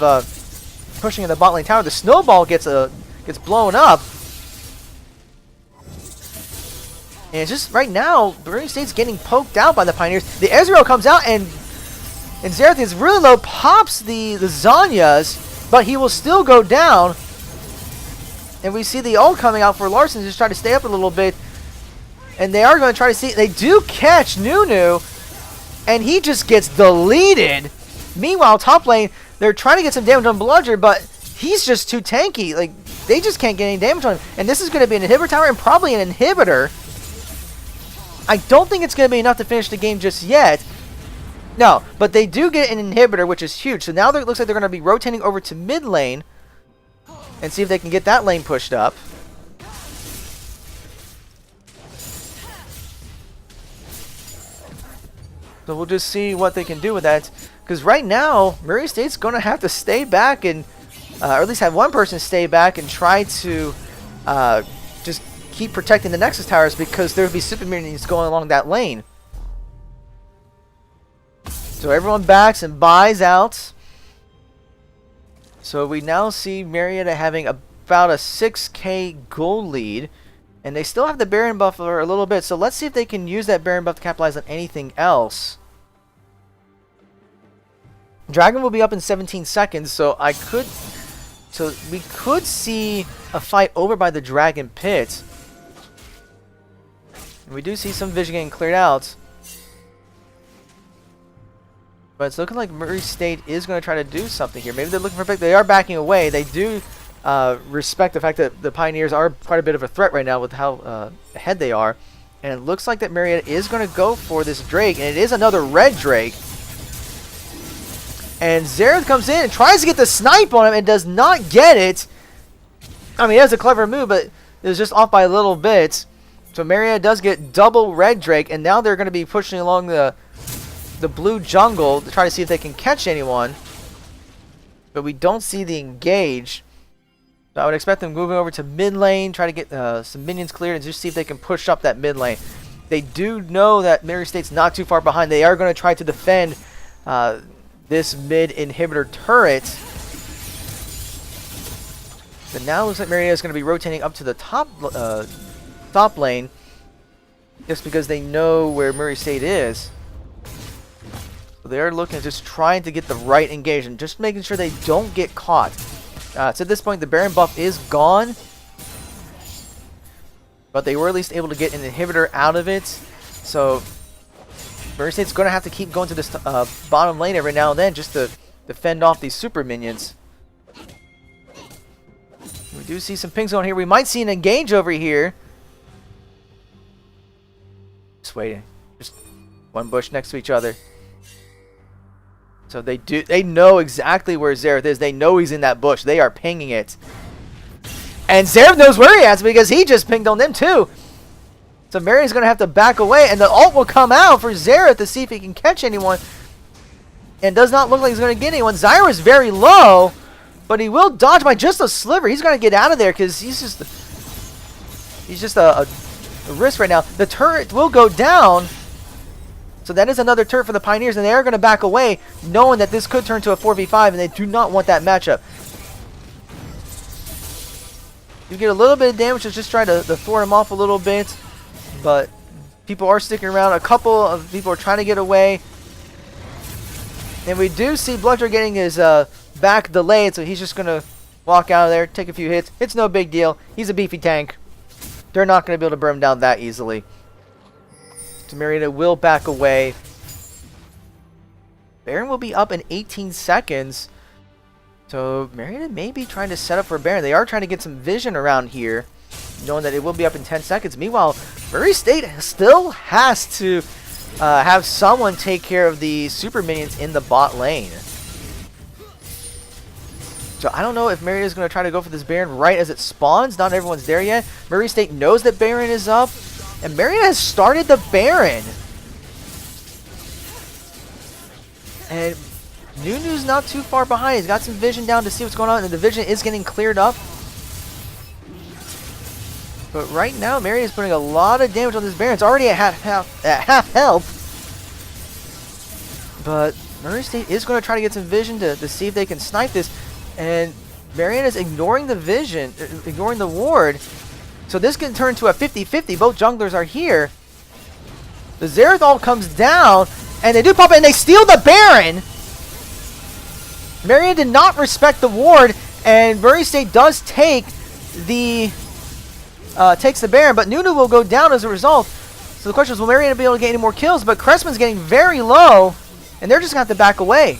pushing in the bot lane tower. The snowball gets blown up, and it's just right now, Murray State's getting poked out by the Pioneers. The Ezreal comes out, and Xerath is really low, pops the Zanyas, but he will still go down, and we see the ult coming out for Larson to just try to stay up a little bit. And they are going to try to see. They do catch Nunu, and he just gets deleted. Meanwhile, top lane, they're trying to get some damage on Bludger, but he's just too tanky. Like, they just can't get any damage on him. And this is going to be an inhibitor tower and probably an inhibitor. I don't think it's going to be enough to finish the game just yet. No, but they do get an inhibitor, which is huge. So now it looks like they're going to be rotating over to mid lane and see if they can get that lane pushed up. So we'll just see what they can do with that. Because right now, Murray State's going to have to stay back and, or at least have one person stay back and try to just keep protecting the Nexus towers, because there will be super minions going along that lane. So everyone backs and buys out. So we now see Marietta having about a 6k gold lead. And they still have the Baron buff for a little bit, so let's see if they can use that Baron buff to capitalize on anything else. Dragon will be up in 17 seconds, so we could see a fight over by the Dragon Pit. And we do see some vision getting cleared out. But it's looking like Murray State is going to try to do something here. Maybe they're looking for pick. They are backing away. They do respect the fact that the Pioneers are quite a bit of a threat right now with how ahead they are. And it looks like that Marietta is going to go for this Drake, and it is another red Drake. And Xerath comes in and tries to get the snipe on him and does not get it. I mean, it was a clever move, but it was just off by a little bit. So Marietta does get double red Drake, and now they're going to be pushing along the blue jungle to try to see if they can catch anyone. But we don't see the engage. So I would expect them moving over to mid lane, try to get some minions cleared, and just see if they can push up that mid lane. They do know that Murray State's not too far behind. They are going to try to defend this mid inhibitor turret. But now it looks like Marietta is going to be rotating up to the top lane, just because they know where Murray State is. So they're looking at just trying to get the right engagement, just making sure they don't get caught. So at this point, the Baron buff is gone, but they were at least able to get an inhibitor out of it. So Murray State's going to have to keep going to this bottom lane every now and then just to fend off these super minions. We do see some pings on here. We might see an engage over here. Just waiting. Just one bush next to each other. So they know exactly where Xerath is. They know he's in that bush. They are pinging it. And Xerath knows where he is because he just pinged on them too. So Maria's going to have to back away, and the ult will come out for Xerath to see if he can catch anyone. And does not look like he's going to get anyone. Zyra is very low, but he will dodge by just a sliver. He's going to get out of there because he's just a risk right now. The turret will go down. So that is another turret for the Pioneers, and they are going to back away, knowing that this could turn to a 4v5, and they do not want that matchup. You get a little bit of damage to just try to thwart him off a little bit, but people are sticking around. A couple of people are trying to get away. And we do see Bludger getting his back delayed, so he's just going to walk out of there, take a few hits. It's no big deal. He's a beefy tank. They're not going to be able to burn him down that easily. So Marietta will back away. Baron will be up in 18 seconds. So Marietta may be trying to set up for Baron. They are trying to get some vision around here, knowing that it will be up in 10 seconds. Meanwhile, Murray State still has to have someone take care of the super minions in the bot lane. So I don't know if Marietta is going to try to go for this Baron right as it spawns. Not everyone's there yet. Murray State knows that Baron is up. And Marietta has started the Baron. And Nunu's not too far behind. He's got some vision down to see what's going on. And the vision is getting cleared up. But right now, Marietta is putting a lot of damage on this Baron. It's already at half health. But Murray State is going to try to get some vision to see if they can snipe this. And Marietta is ignoring the vision, ignoring the ward. So this can turn to a 50-50. Both junglers are here. The Xerath ult comes down, and they do pop it, and they steal the Baron. Marietta did not respect the ward, and Murray State does take the takes the Baron, but Nunu will go down as a result. So the question is, will Marietta be able to get any more kills? But Cressman's getting very low, and they're just going to have to back away.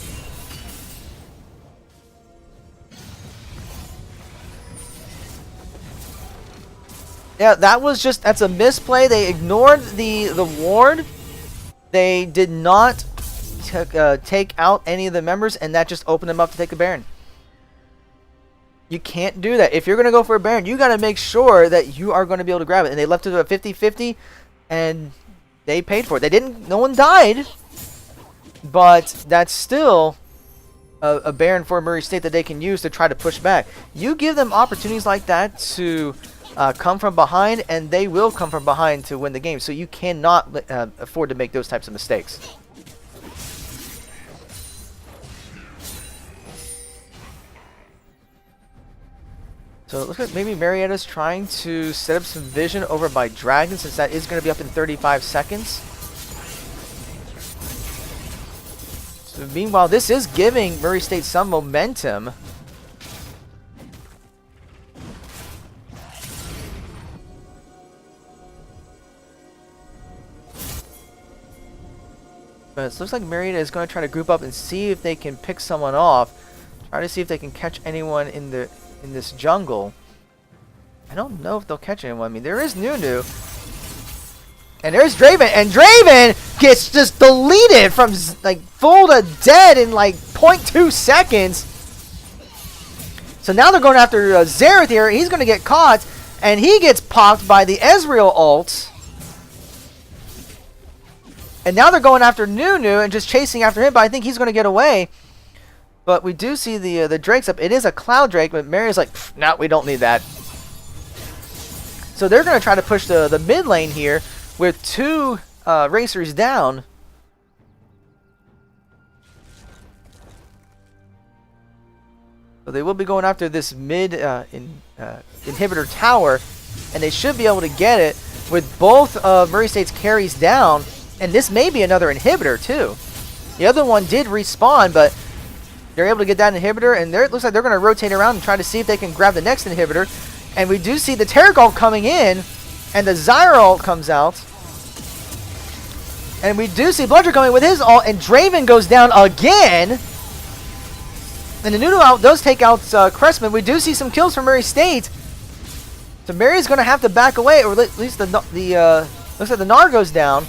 Yeah, that's a misplay. They ignored the ward. They did not take out any of the members, and that just opened them up to take a Baron. You can't do that. If you're going to go for a Baron, you got to make sure that you are going to be able to grab it. And they left it to a 50-50, and they paid for it. They didn't. No one died, but that's still a Baron for Murray State that they can use to try to push back. You give them opportunities like that to come from behind, and they will come from behind to win the game. So you cannot afford to make those types of mistakes. So it looks like maybe Marietta's trying to set up some vision over by Dragon, since that is going to be up in 35 seconds. So meanwhile, this is giving Murray State some momentum. But it looks like Marietta is going to try to group up and see if they can pick someone off. Try to see if they can catch anyone in this jungle. I don't know if they'll catch anyone. I mean, there is Nunu. And there's Draven. And Draven gets just deleted from like full to dead in like 0.2 seconds. So now they're going after Xerath here. He's going to get caught. And he gets popped by the Ezreal ult. And now they're going after Nunu and just chasing after him, but I think he's going to get away. But we do see the Drake's up. It is a Cloud Drake, but Mary's like, no, we don't need that. So they're going to try to push the mid lane here with two racers down. So they will be going after this mid inhibitor tower, and they should be able to get it with both of Murray State's carries down, and this may be another inhibitor too. The other one did respawn, but they're able to get that inhibitor, and it looks like they're going to rotate around and try to see if they can grab the next inhibitor. And we do see the Terragalt coming in, and the Zyra ult comes out. And we do see Bludger coming with his ult, and Draven goes down again. And the Nunu ult does take out Cressman. We do see some kills from Murray State. So Murray's going to have to back away, or at least the looks like the Gnar goes down.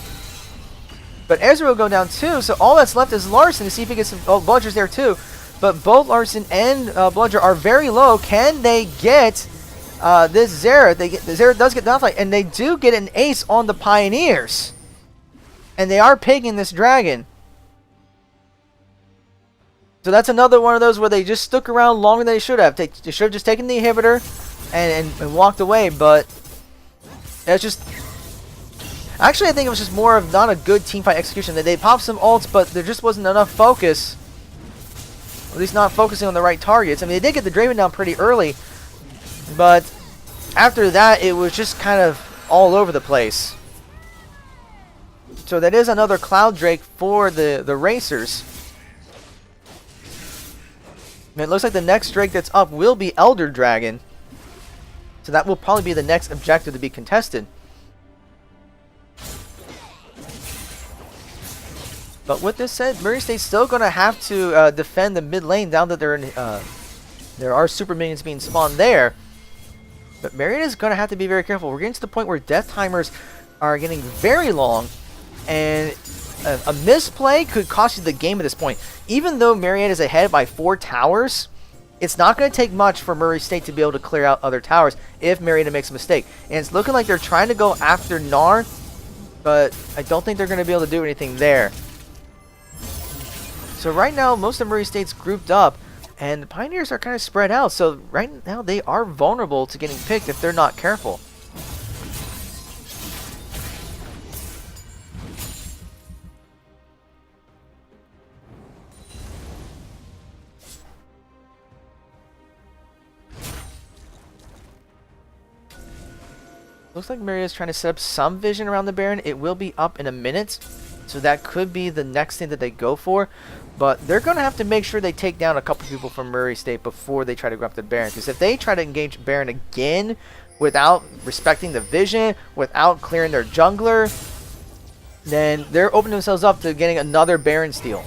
But Ezra will go down too, so all that's left is Larson to see if he gets some... Oh, Bludger's there too. But both Larson and Bludger are very low. Can they get this Zera? The Zera does get the outflight, and they do get an ace on the Pioneers. And they are picking this dragon. So that's another one of those where they just stuck around longer than they should have. They should have just taken the inhibitor and walked away, but it's just... Actually, I think it was just more of not a good teamfight execution. They popped some ults, but there just wasn't enough focus. At least not focusing on the right targets. I mean, they did get the Draven down pretty early, but after that, it was just kind of all over the place. So that is another Cloud Drake for the Racers. And it looks like the next Drake that's up will be Elder Dragon. So that will probably be the next objective to be contested. But with this said, Murray State's still going to have to defend the mid lane now that there are super minions being spawned there. But Marietta is going to have to be very careful. We're getting to the point where death timers are getting very long, and a misplay could cost you the game at this point. Even though Marietta is ahead by 4 towers, it's not going to take much for Murray State to be able to clear out other towers if Marietta makes a mistake. And it's looking like they're trying to go after Gnar, but I don't think they're going to be able to do anything there. So right now, most of Murray State's grouped up, and the Pioneers are kind of spread out. So right now, they are vulnerable to getting picked if they're not careful. Looks like Marietta's trying to set up some vision around the Baron. It will be up in a minute, so that could be the next thing that they go for. But they're going to have to make sure they take down a couple people from Murray State before they try to go after the Baron. Because if they try to engage Baron again without respecting the vision, without clearing their jungler, then they're opening themselves up to getting another Baron steal.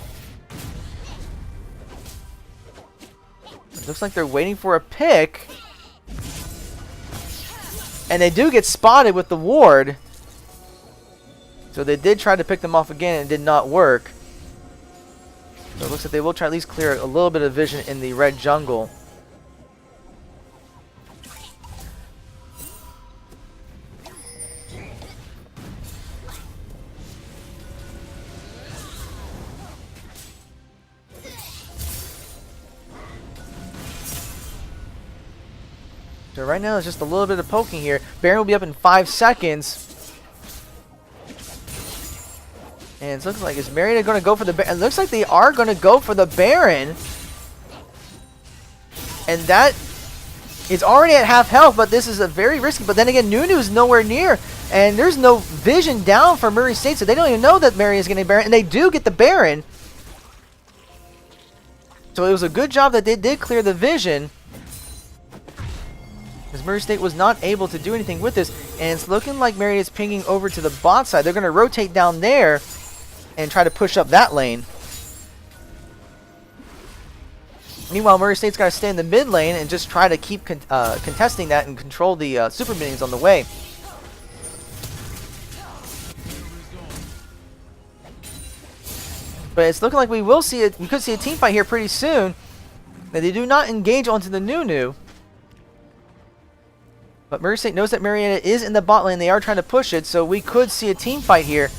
It looks like they're waiting for a pick. And they do get spotted with the ward. So they did try to pick them off again and it did not work. So it looks like they will try to at least clear a little bit of vision in the red jungle. So right now it's just a little bit of poking here. Baron will be up in 5 seconds. And it looks like, is Marietta going to go for the Baron? It looks like they are going to go for the Baron. And that is already at half health, but this is a very risky. But then again, Nunu's nowhere near. And there's no vision down for Murray State, so they don't even know that Marietta is getting a Baron. And they do get the Baron. So it was a good job that they did clear the vision, because Murray State was not able to do anything with this. And it's looking like Marietta's pinging over to the bot side. They're going to rotate down there and try to push up that lane. Meanwhile, Murray State's got to stay in the mid lane and just try to keep contesting that and control the super minions on the way. But it's looking like we will see it. We could see a team fight here pretty soon. Now, they do not engage onto the Nunu. But Murray State knows that Marietta is in the bot lane. They are trying to push it, so we could see a team fight here.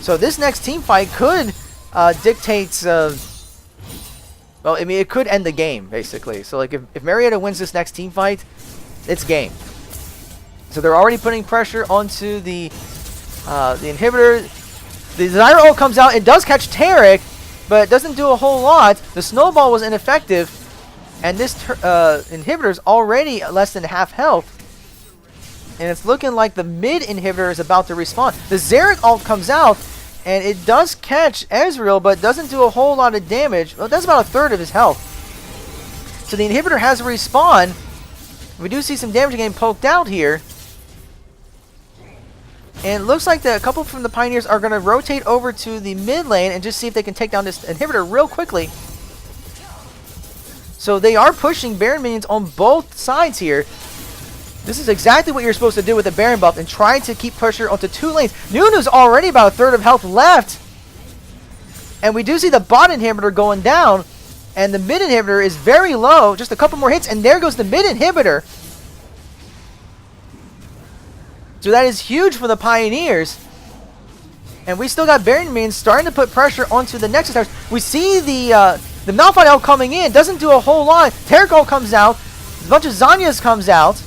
So this next team fight could dictate... well, I mean, it could end the game, basically. So, like, if Marietta wins this next team fight, it's game. So they're already putting pressure onto the inhibitor. The Zyra ult comes out. It does catch Tarek, but it doesn't do a whole lot. The snowball was ineffective. And this inhibitor is already less than half health. And it's looking like the mid inhibitor is about to respawn. The Xerath ult comes out, and it does catch Ezreal, but doesn't do a whole lot of damage. Well, it does about a third of his health. So the inhibitor has a respawn. We do see some damage getting poked out here. And it looks like a couple from the Pioneers are going to rotate over to the mid lane and just see if they can take down this inhibitor real quickly. So they are pushing Baron minions on both sides here. This is exactly what you're supposed to do with the Baron buff and try to keep pressure onto 2 lanes. Nunu's already about a third of health left. And we do see the bot inhibitor going down. And the mid inhibitor is very low. Just a couple more hits and there goes the mid inhibitor. So that is huge for the Pioneers. And we still got Baron minions starting to put pressure onto the Nexus towers. We see the Malphite ult coming in. Doesn't do a whole lot. Taric ult comes out. A bunch of Zhonya's comes out.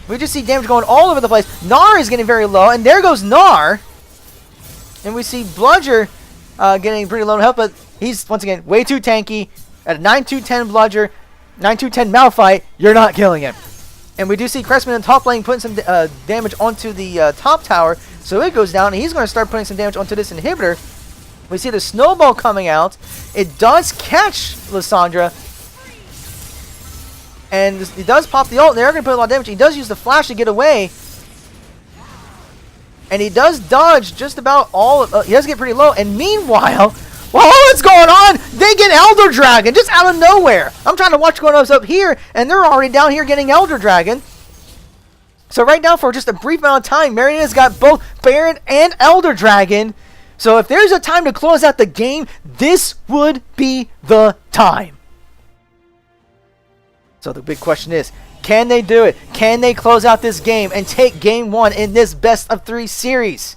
We just see damage going all over the place. Gnar is getting very low. And there goes Gnar. And we see Bludger getting pretty low in health. But he's, once again, way too tanky. At a 9-2-10 Bludger, 9-2-10 Malphite, you're not killing him. And we do see Crestman in top lane putting some damage onto the top tower. So it goes down, and he's going to start putting some damage onto this inhibitor. We see the snowball coming out. It does catch Lissandra. And he does pop the ult, and they're going to put a lot of damage. He does use the flash to get away. And he does dodge just about all. He does get pretty low. And meanwhile, while all that's going on, they get Elder Dragon just out of nowhere. I'm trying to watch going on up here, and they're already down here getting Elder Dragon. So right now, for just a brief amount of time, Marietta's got both Baron and Elder Dragon. So if there's a time to close out the game, this would be the time. So the big question is, can they do it? Can they close out this game and take game 1 in this best of 3 series?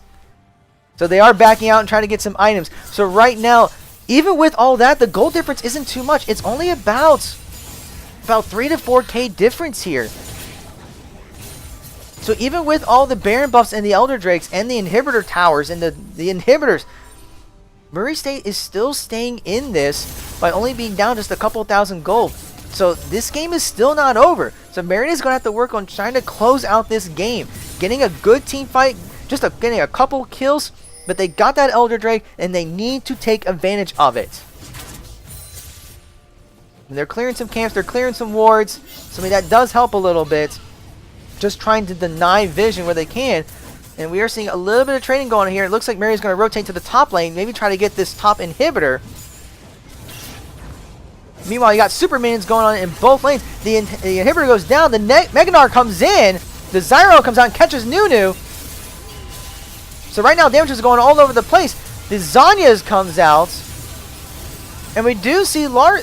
So they are backing out and trying to get some items. So right now, even with all that, the gold difference isn't too much. It's only about 3 to 4K difference here. So even with all the Baron buffs and the Elder Drakes and the inhibitor towers and the inhibitors, Murray State is still staying in this by only being down just a couple thousand gold. So this game is still not over. So Marietta is going to have to work on trying to close out this game. Getting a good team fight, getting a couple kills, but they got that Elder Drake and they need to take advantage of it. And they're clearing some camps, they're clearing some wards. So I mean, that does help a little bit. Just trying to deny vision where they can. And we are seeing a little bit of trading going on here. It looks like Maria's going to rotate to the top lane, maybe try to get this top inhibitor. Meanwhile, you got super minions going on in both lanes. The inhibitor goes down, the Mega Gnar comes in, the Zyro comes out and catches Nunu. So right now damage is going all over the place. The Zhonya's comes out. And we do see Lissandra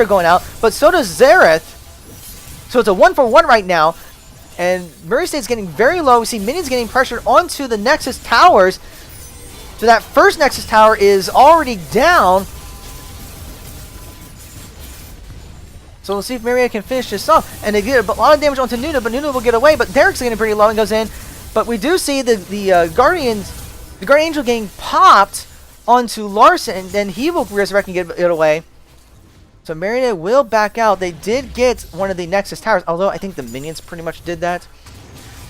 going out, but so does Xerath. So it's a 1-for-1 right now. And Murray State's getting very low. We see minions getting pressured onto the Nexus towers. So that first Nexus tower is already down. So we'll see if Marietta can finish this off. And they get a lot of damage onto Nunu, but Nunu will get away. But Derek's getting pretty low and goes in. But we do see the Guardian Angel getting popped onto Larson, and then he will resurrect and get it away. So Marietta will back out. They did get one of the Nexus towers, although I think the minions pretty much did that.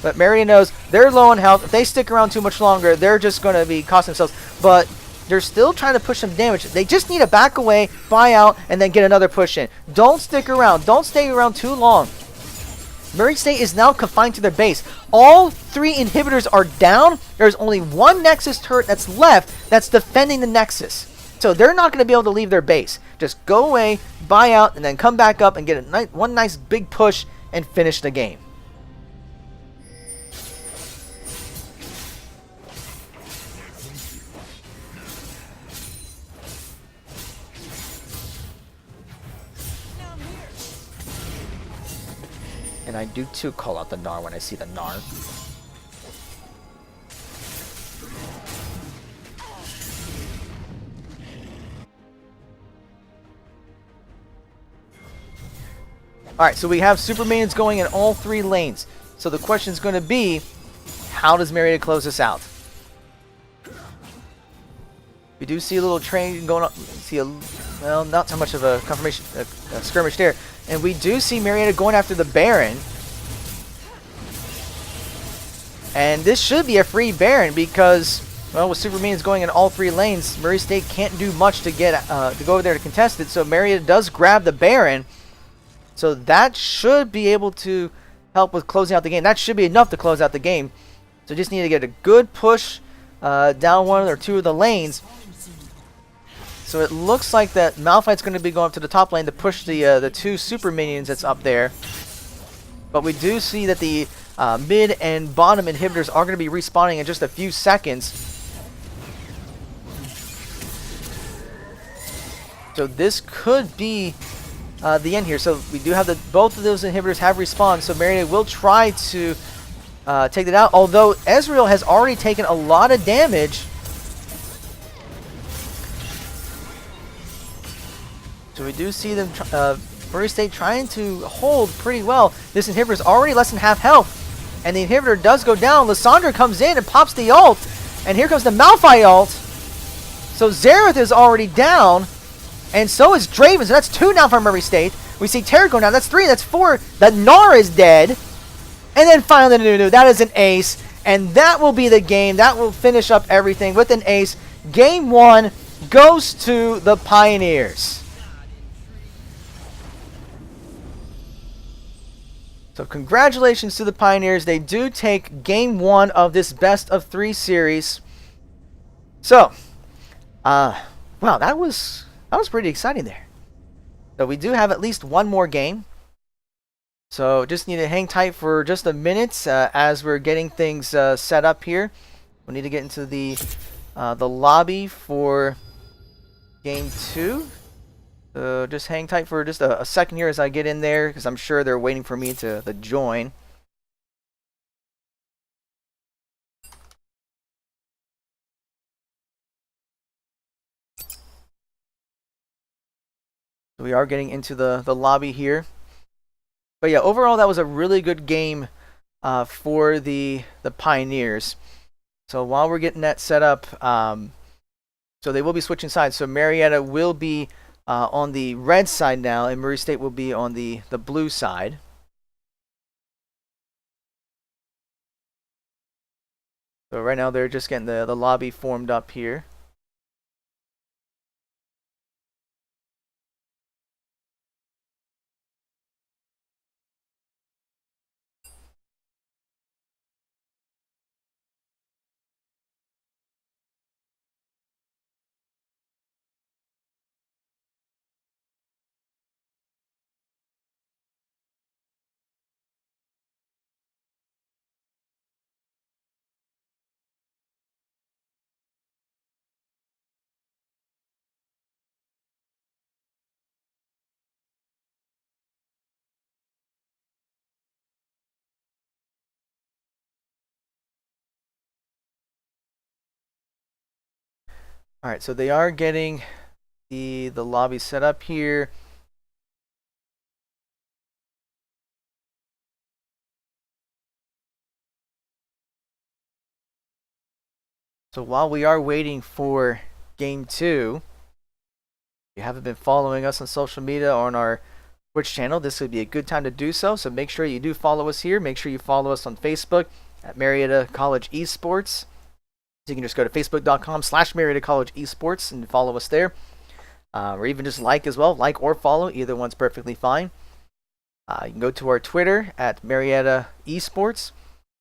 But Marietta knows they're low on health. If they stick around too much longer, they're just going to be costing themselves. But they're still trying to push some damage. They just need to back away, buy out, and then get another push in. Don't stick around. Don't stay around too long. Murray State is now confined to their base. All 3 inhibitors are down. There's only one Nexus turret that's left that's defending the Nexus. So they're not going to be able to leave their base. Just go away, buy out, and then come back up and get one nice big push and finish the game. And I do too call out the Gnar when I see the Gnar. Alright, so we have super minions going in all 3 lanes. So the question is going to be, how does Marietta close this out? We do see a little train going on. See a, well, not so much of a confirmation, a skirmish there. And we do see Marietta going after the Baron. And this should be a free Baron because, well, with Super Minions going in all 3 lanes, Murray State can't do much to get to go over there to contest it. So Marietta does grab the Baron. So that should be able to help with closing out the game. That should be enough to close out the game. So just need to get a good push down 1 or 2 of the lanes. So it looks like that Malphite's going to be going up to the top lane to push the 2 Super Minions that's up there. But we do see that the mid and bottom inhibitors are going to be respawning in just a few seconds. So this could be the end here. So we do have both of those inhibitors have respawned. So Marietta will try to take that out. Although Ezreal has already taken a lot of damage. So we do see them, Murray State trying to hold pretty well. This inhibitor is already less than half health. And the inhibitor does go down. Lissandra comes in and pops the ult. And here comes the Malphite ult. So Xerath is already down. And so is Draven. So that's 2 now for Murray State. We see Terra go down. That's 3. That's 4. The Gnar is dead. And then finally the Nunu. That is an ace. And that will be the game. That will finish up everything with an ace. Game 1 goes to the Pioneers. So congratulations to the Pioneers. They do take game 1 of this best of 3 series. So, wow, that was pretty exciting there. So we do have at least one more game. So just need to hang tight for just a minute as we're getting things set up here. We need to get into the lobby for game 2. So just hang tight for just a second here as I get in there, because I'm sure they're waiting for me to join. So we are getting into the lobby here. But yeah, overall that was a really good game for the Pioneers. So while we're getting that set up, so they will be switching sides. So Marietta will be on the red side now, and Murray State will be on the blue side. So right now they're just getting the lobby formed up here. Alright, so they are getting the lobby set up here. So while we are waiting for game 2, if you haven't been following us on social media or on our Twitch channel, this would be a good time to do so. So make sure you do follow us here. Make sure you follow us on Facebook at Marietta College eSports. So you can just go to facebook.com/Marietta College eSports and follow us there. Or even just like as well. Like or follow. Either one's perfectly fine. You can go to our Twitter at Marietta eSports.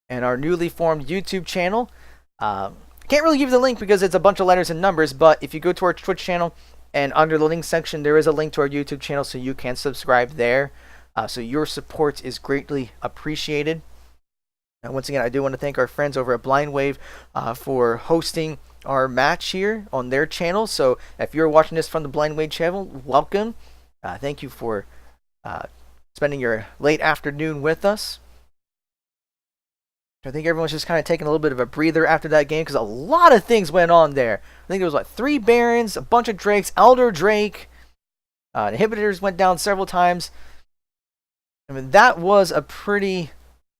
And our newly formed YouTube channel. Can't really give you the link because it's a bunch of letters and numbers. But if you go to our Twitch channel and under the link section, there is a link to our YouTube channel so you can subscribe there. So your support is greatly appreciated. And once again, I do want to thank our friends over at Blind Wave for hosting our match here on their channel. So if you're watching this from the Blind Wave channel, welcome. Thank you for spending your late afternoon with us. I think everyone's just kind of taking a little bit of a breather after that game because a lot of things went on there. I think there was like 3 Barons, a bunch of Drakes, Elder Drake. Inhibitors went down several times. I mean, that was a pretty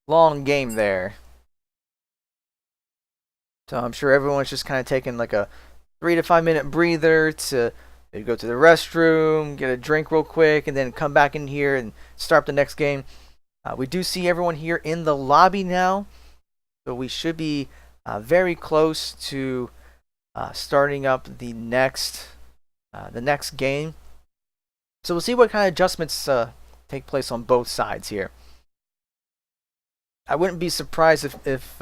long game there. So I'm sure everyone's just kind of taking like a 3 to 5 minute breather to maybe go to the restroom, get a drink real quick, and then come back in here and start the next game. We do see everyone here in the lobby now, so we should be very close to starting up the next game. So we'll see what kind of adjustments take place on both sides here. I wouldn't be surprised if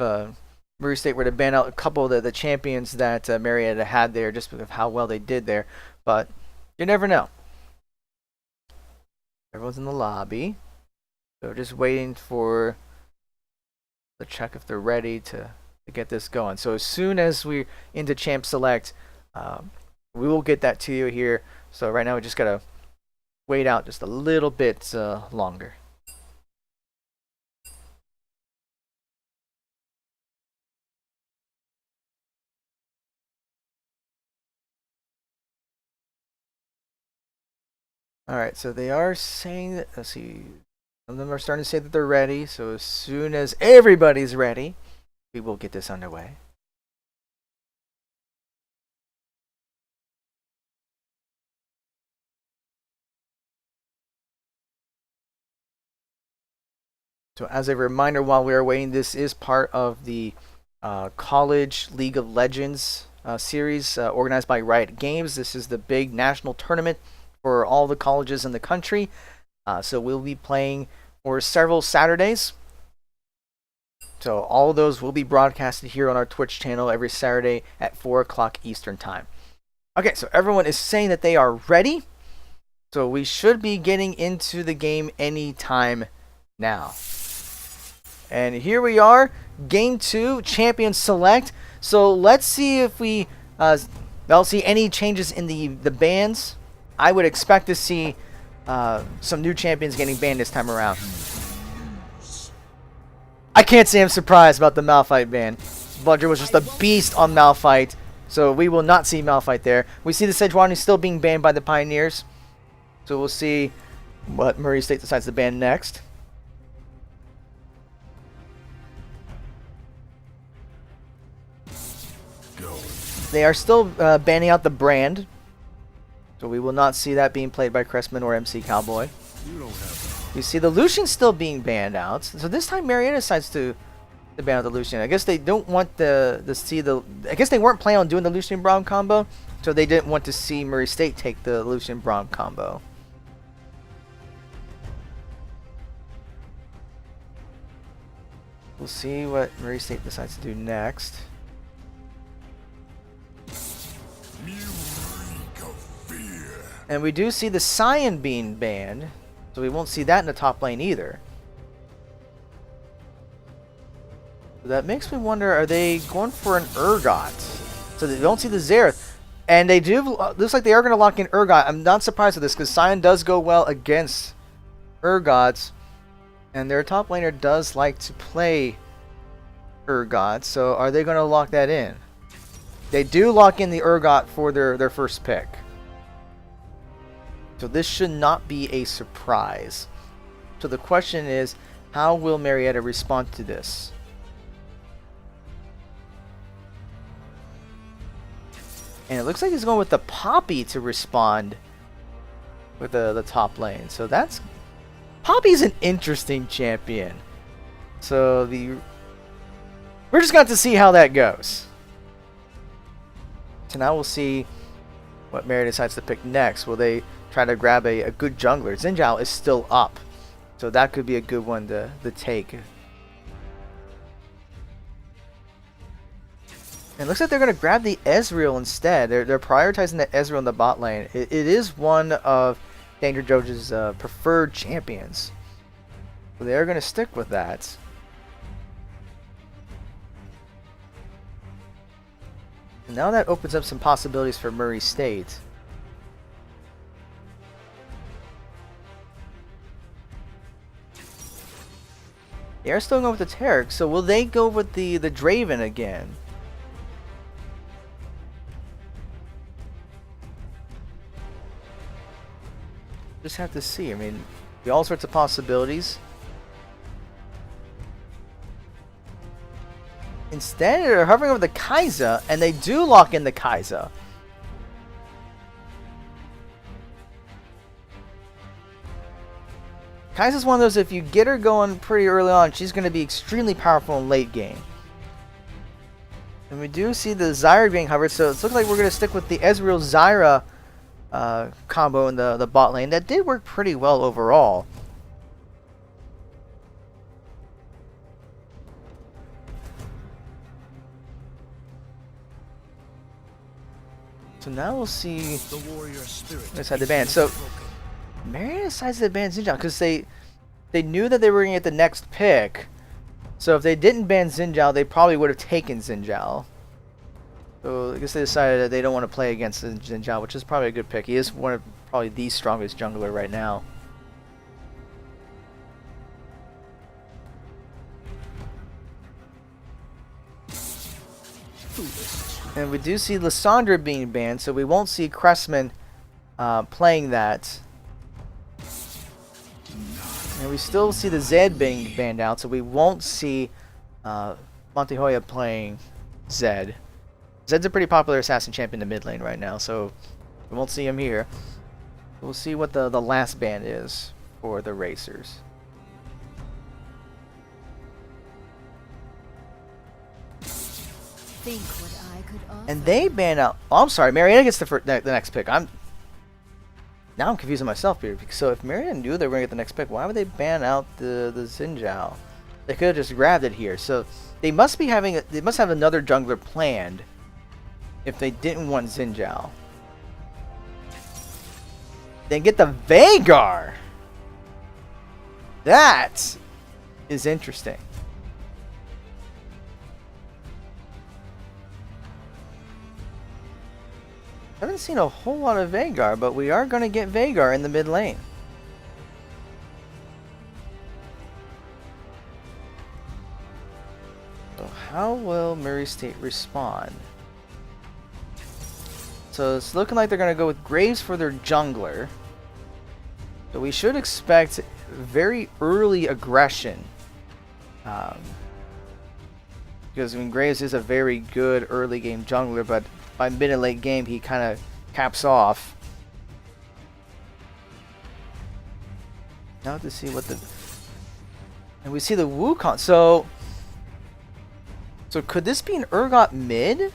Murray State were to ban out a couple of the champions that Marietta had there just because of how well they did there, but you never know. Everyone's in the lobby, so just waiting for the check if they're ready to get this going. So as soon as we're into Champ Select, we will get that to you here. So right now we just gotta wait out just a little bit longer. Alright, so they are saying that, let's see, some of them are starting to say that they're ready. So as soon as everybody's ready, we will get this underway. So as a reminder, while we are waiting, this is part of the College League of Legends series organized by Riot Games. This is the big national tournament for all the colleges in the country. So we'll be playing for several Saturdays. So all of those will be broadcasted here on our Twitch channel every Saturday at 4 o'clock Eastern Time. Okay, so everyone is saying that they are ready. So we should be getting into the game anytime now. And here we are, Game 2, Champion Select. So let's see if we don't see any changes in the bans. I would expect to see some new champions getting banned this time around. I can't say I'm surprised about the Malphite ban. Bludger was just a beast on Malphite, so we will not see Malphite there. We see the Sejuani still being banned by the Pioneers, so we'll see what Murray State decides to ban next. They are still banning out the Brand, so we will not see that being played by Crestman or MC Cowboy. You see the Lucian still being banned out. So this time Marietta decides to ban out the Lucian. I guess they don't want I guess they weren't planning on doing the Lucian Braum combo, so they didn't want to see Murray State take the Lucian Braum combo. We'll see what Murray State decides to do next. And we do see the Cyan being banned, so we won't see that in the top lane either. That makes me wonder, are they going for an Urgot? So they don't see the Xerath. And they do, looks like they are going to lock in Urgot. I'm not surprised with this, because Cyan does go well against Urgots. And their top laner does like to play Urgot, so are they going to lock that in? They do lock in the Urgot for their first pick. So this should not be a surprise. So the question is, how will Marietta respond to this? And it looks like he's going with the Poppy to respond with the top lane. So Poppy's an interesting champion. So we're just going to see how that goes. So now we'll see what Marietta decides to pick next. Will they try to grab a good jungler? Xin Zhao is still up, so that could be a good one to take. And it looks like they're going to grab the Ezreal instead. They're prioritizing the Ezreal in the bot lane. It is one of Danger Joe's preferred champions, so they're going to stick with that. And now that opens up some possibilities for Murray State. They are still going with the Taric, so will they go with the Draven again? Just have to see. I mean, all sorts of possibilities. Instead, they're hovering over the Kai'Sa, and they do lock in the Kai'Sa. Kai'Sa's one of those, if you get her going pretty early on, she's going to be extremely powerful in late game. And we do see the Zyra being hovered, so it looks like we're going to stick with the Ezreal Zyra combo in the bot lane. That did work pretty well overall. So now we'll see let's have the ban. So Marietta decides to ban Xin Zhao because they knew that they were going to get the next pick. So if they didn't ban Xin Zhao, they probably would have taken Xin Zhao. So I guess they decided that they don't want to play against Xin Zhao, which is probably a good pick. He is one of probably the strongest jungler right now. And we do see Lissandra being banned, so we won't see Cressman playing that. And we still see the Zed being banned out, so we won't see Montejoya playing Zed. Zed's a pretty popular assassin champion in the mid lane right now, so we won't see him here. We'll see what the last ban is for the Racers. Think what I could offer. And they ban out. Oh, I'm sorry. Marietta gets the next pick. Now I'm confusing myself here. So if Marietta knew they were gonna get the next pick, why would they ban out the Xin Zhao? They could have just grabbed it here. So they must be having. They must have another jungler planned. If they didn't want Xin Zhao, then get the Veigar. That is interesting. I haven't seen a whole lot of Veigar, but we are going to get Veigar in the mid lane. So how will Murray State respond? So it's looking like they're going to go with Graves for their jungler. So we should expect very early aggression. Because I mean, Graves is a very good early game jungler, but by mid and late game he kind of caps off. Now to see what and we see the Wukong. So could this be an Urgot mid?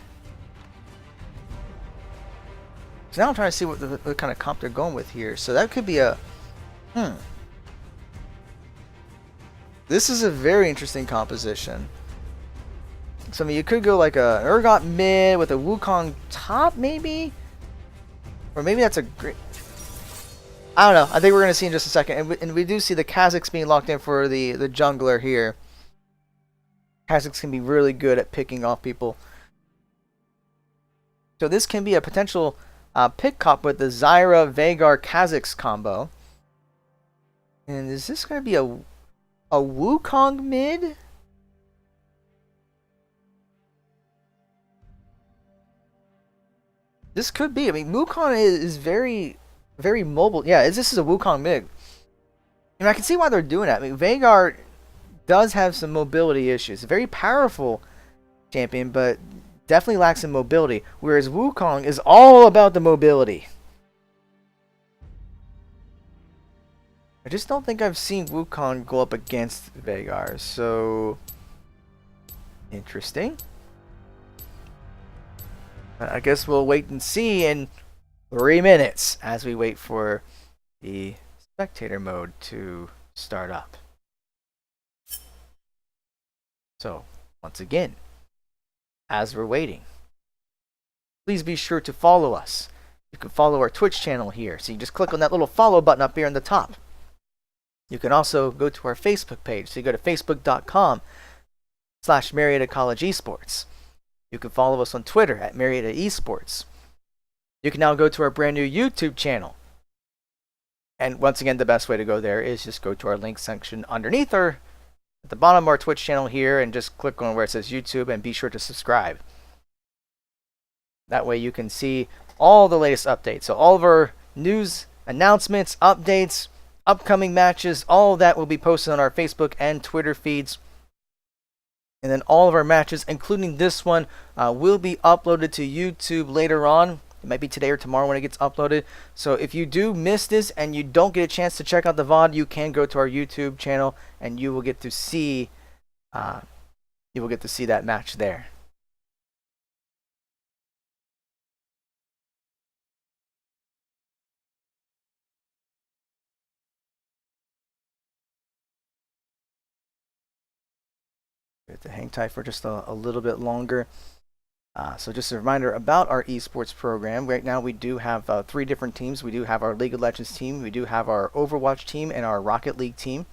So now I'm trying to see what kind of comp they're going with here. So that could be a This is a very interesting composition. So I mean, you could go like an Urgot mid with a Wukong top, maybe, or maybe that's a great. I don't know. I think we're gonna see in just a second, and we do see the Kazakhs being locked in for the jungler here. Kazakhs can be really good at picking off people, so this can be a potential pick comp with the Zyra Veigar Kazakhs combo. And is this gonna be a Wukong mid? This could be. I mean, Wukong is very, very mobile. Yeah, this is a Wukong mid. And I can see why they're doing that. I mean, Veigar does have some mobility issues. A very powerful champion, but definitely lacks in mobility. Whereas Wukong is all about the mobility. I just don't think I've seen Wukong go up against Veigar. So, interesting. I guess we'll wait and see in 3 minutes as we wait for the spectator mode to start up. So, once again, as we're waiting, please be sure to follow us. You can follow our Twitch channel here. So you just click on that little follow button up here on the top. You can also go to our Facebook page. So you go to facebook.com/Marietta College eSports. You can follow us on Twitter at Marietta eSports. You can now go to our brand new YouTube channel. And once again, the best way to go there is just go to our link section underneath or at the bottom of our Twitch channel here and just click on where it says YouTube and be sure to subscribe. That way you can see all the latest updates. So all of our news, announcements, updates, upcoming matches, all of that will be posted on our Facebook and Twitter feeds. And then all of our matches, including this one, will be uploaded to YouTube later on It might be today or tomorrow when it gets uploaded. So if you do miss this and you don't get a chance to check out the VOD, you can go to our YouTube channel and you will get to see that match there. We have to hang tight for just a little bit longer. So just a reminder about our esports program. Right now we do have 3 different teams. We do have our League of Legends team, we do have our Overwatch team, and our Rocket League team.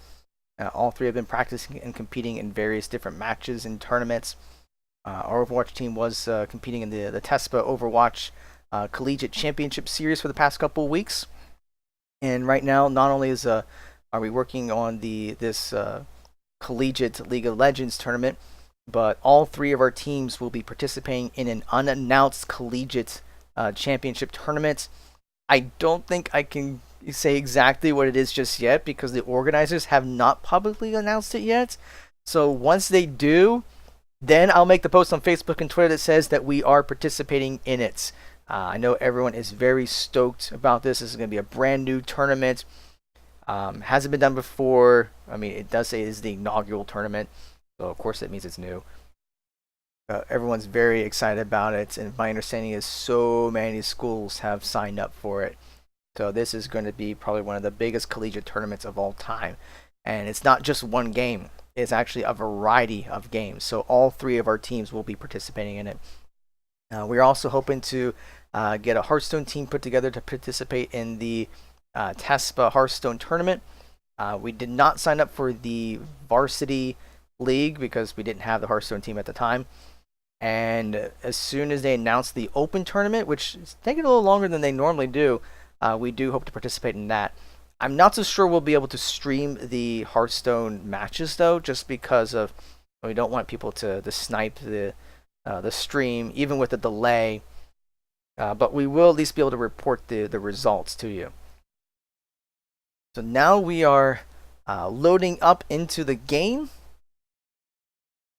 All 3 have been practicing and competing in various different matches and tournaments. Our Overwatch team was competing in the TESPA Overwatch Collegiate Championship Series for the past couple of weeks. And right now, not only are we working on this Collegiate League of Legends tournament, but all 3 of our teams will be participating in an unannounced collegiate championship tournament. I don't think I can say exactly what it is just yet because the organizers have not publicly announced it yet. So once they do, then I'll make the post on Facebook and Twitter that says that we are participating in it. I know everyone is very stoked about this. This is going to be a brand new tournament. Hasn't been done before. I mean, it does say it is the inaugural tournament, so of course that means it's new. Everyone's very excited about it, and my understanding is so many schools have signed up for it. So this is going to be probably one of the biggest collegiate tournaments of all time. And it's not just one game. It's actually a variety of games. So all 3 of our teams will be participating in it. We're also hoping to get a Hearthstone team put together to participate in the TESPA Hearthstone tournament. We did not sign up for the varsity league because we didn't have the Hearthstone team at the time. And as soon as they announced the open tournament, which is taking a little longer than they normally do, we do hope to participate in that. I'm not so sure we'll be able to stream the Hearthstone matches though, just because of we don't want people to snipe the stream, even with the delay. But we will at least be able to report the results to you. So now we are loading up into the game.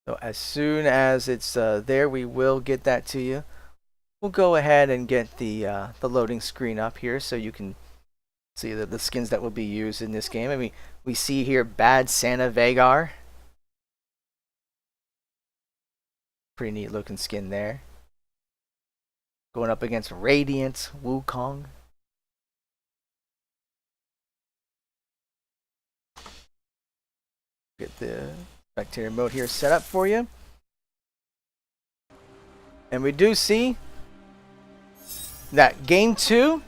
So as soon as it's there, we will get that to you. We'll go ahead and get the loading screen up here so you can see the skins that will be used in this game. I mean, we see here Bad Santa Vagar. Pretty neat looking skin there. Going up against Radiant Wukong. Get the spectator mode here set up for you. And we do see that Game 2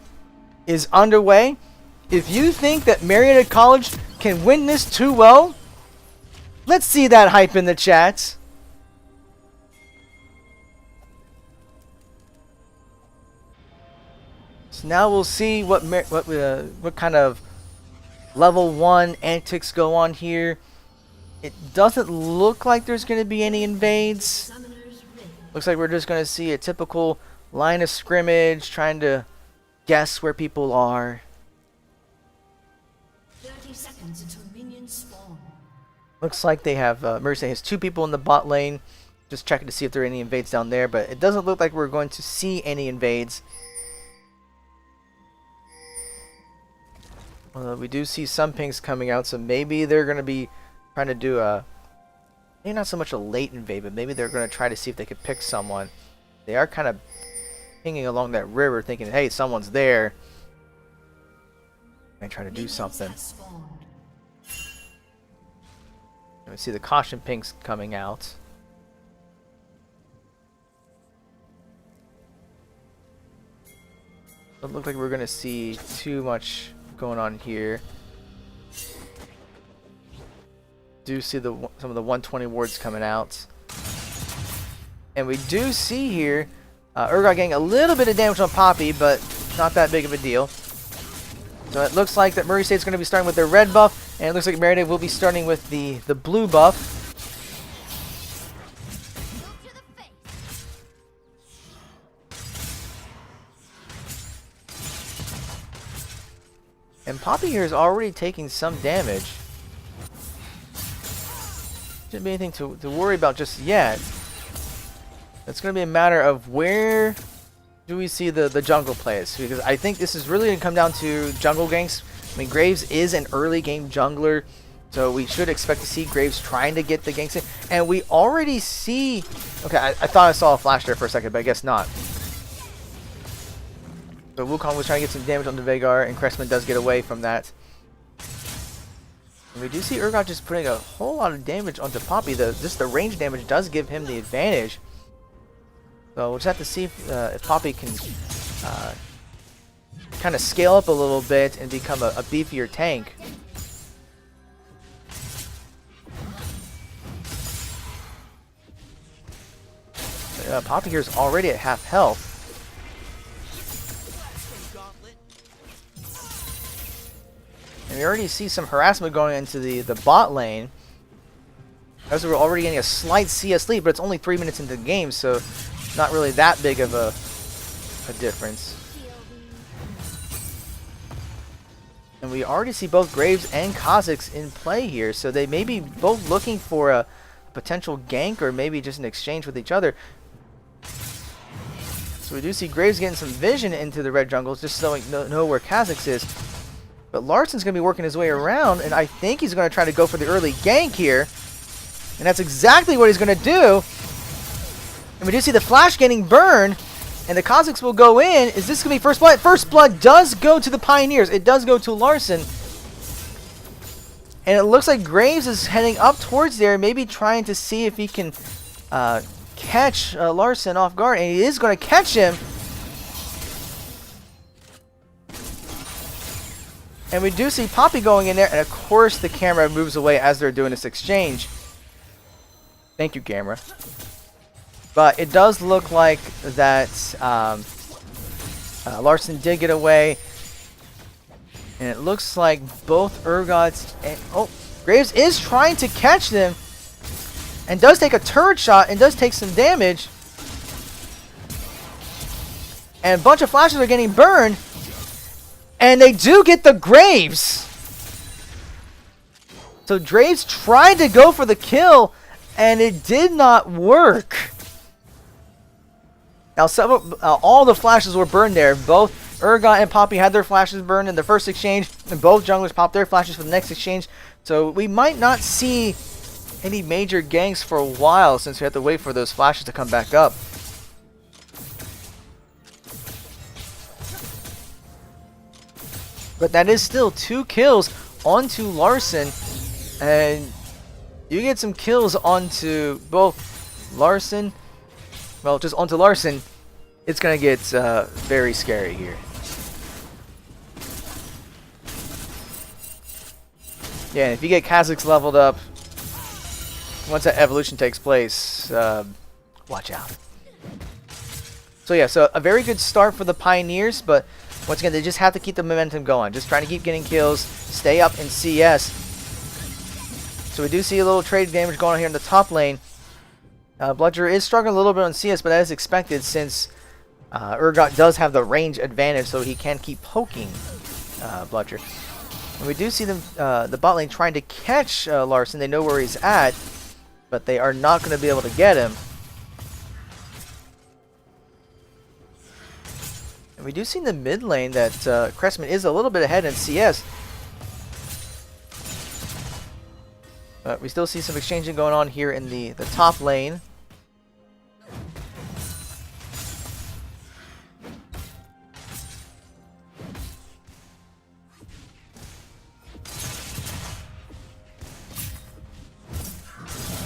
is underway. If you think that Marietta College can win this 2-0, let's see that hype in the chat. So now we'll see what kind of level 1 antics go on here. It doesn't look like there's going to be any invades. Looks like we're just going to see a typical line of scrimmage, trying to guess where people are. 30 seconds until minions spawn. Looks like they have Mercy has 2 people in the bot lane, just checking to see if there are any invades down there, but it doesn't look like we're going to see any invades. We do see some pings coming out, so maybe they're going to be trying to do maybe not so much a late invade, but maybe they're going to try to see if they could pick someone. They are kind of pinging along that river thinking, hey, someone's there. They try to do something. We see the caution pings coming out. Doesn't look like we're going to see too much going on here. Do see some of the 120 wards coming out. And we do see here Urgot getting a little bit of damage on Poppy, but not that big of a deal. So it looks like that Murray State's going to be starting with their red buff, and it looks like Marietta will be starting with the blue buff. And Poppy here is already taking some damage. Shouldn't be anything to worry about just yet. It's going to be a matter of where do we see the jungle plays? Because I think this is really going to come down to jungle ganks. I mean, Graves is an early game jungler, so we should expect to see Graves trying to get the ganks in. And we already see... Okay, I thought I saw a flash there for a second, but I guess not. But Wukong was trying to get some damage on the Veigar, and Cressman does get away from that. And we do see Urgot just putting a whole lot of damage onto Poppy. Just the range damage does give him the advantage. So we'll just have to see if Poppy can kind of scale up a little bit and become a beefier tank. Poppy here is already at half health. And we already see some harassment going into the bot lane. As we're already getting a slight CS lead, but it's only 3 minutes into the game, so not really that big of a difference. And we already see both Graves and Kha'Zix in play here, so they may be both looking for a potential gank or maybe just an exchange with each other. So we do see Graves getting some vision into the red jungles just so we know where Kha'Zix is. But Larsen's going to be working his way around, and I think he's going to try to go for the early gank here. And that's exactly what he's going to do. And we do see the flash getting burned, and the Kha'Zix will go in. Is this going to be first blood? First blood does go to the Pioneers. It does go to Larsen. And it looks like Graves is heading up towards there, maybe trying to see if he can catch Larsen off guard. And he is going to catch him. And we do see Poppy going in there, and of course the camera moves away as they're doing this exchange. Thank you, camera. But it does look like that Larsen did get away. And it looks like both Urgots and... Oh, Graves is trying to catch them. And does take a turret shot and does take some damage. And a bunch of flashes are getting burned. And they do get the Graves. So Graves tried to go for the kill, and it did not work. Now, all the flashes were burned there. Both Urgot and Poppy had their flashes burned in the first exchange, and both junglers popped their flashes for the next exchange. So we might not see any major ganks for a while, since we have to wait for those flashes to come back up. But that is still 2 kills onto Larsen, and you get some kills onto both Larsen, well, just onto Larsen, it's going to get very scary here. Yeah, and if you get Kha'Zix leveled up, once that evolution takes place, watch out. So yeah, so a very good start for the Pioneers, but once again, they just have to keep the momentum going. Just trying to keep getting kills, stay up in CS. So we do see a little trade damage going on here in the top lane. Bludger is struggling a little bit on CS, but that is expected since Urgot does have the range advantage, so he can keep poking Bludger. And we do see them, the bot lane trying to catch Larsen. They know where he's at, but they are not going to be able to get him. And we do see in the mid lane that Cressman is a little bit ahead in CS. But we still see some exchanging going on here in the top lane.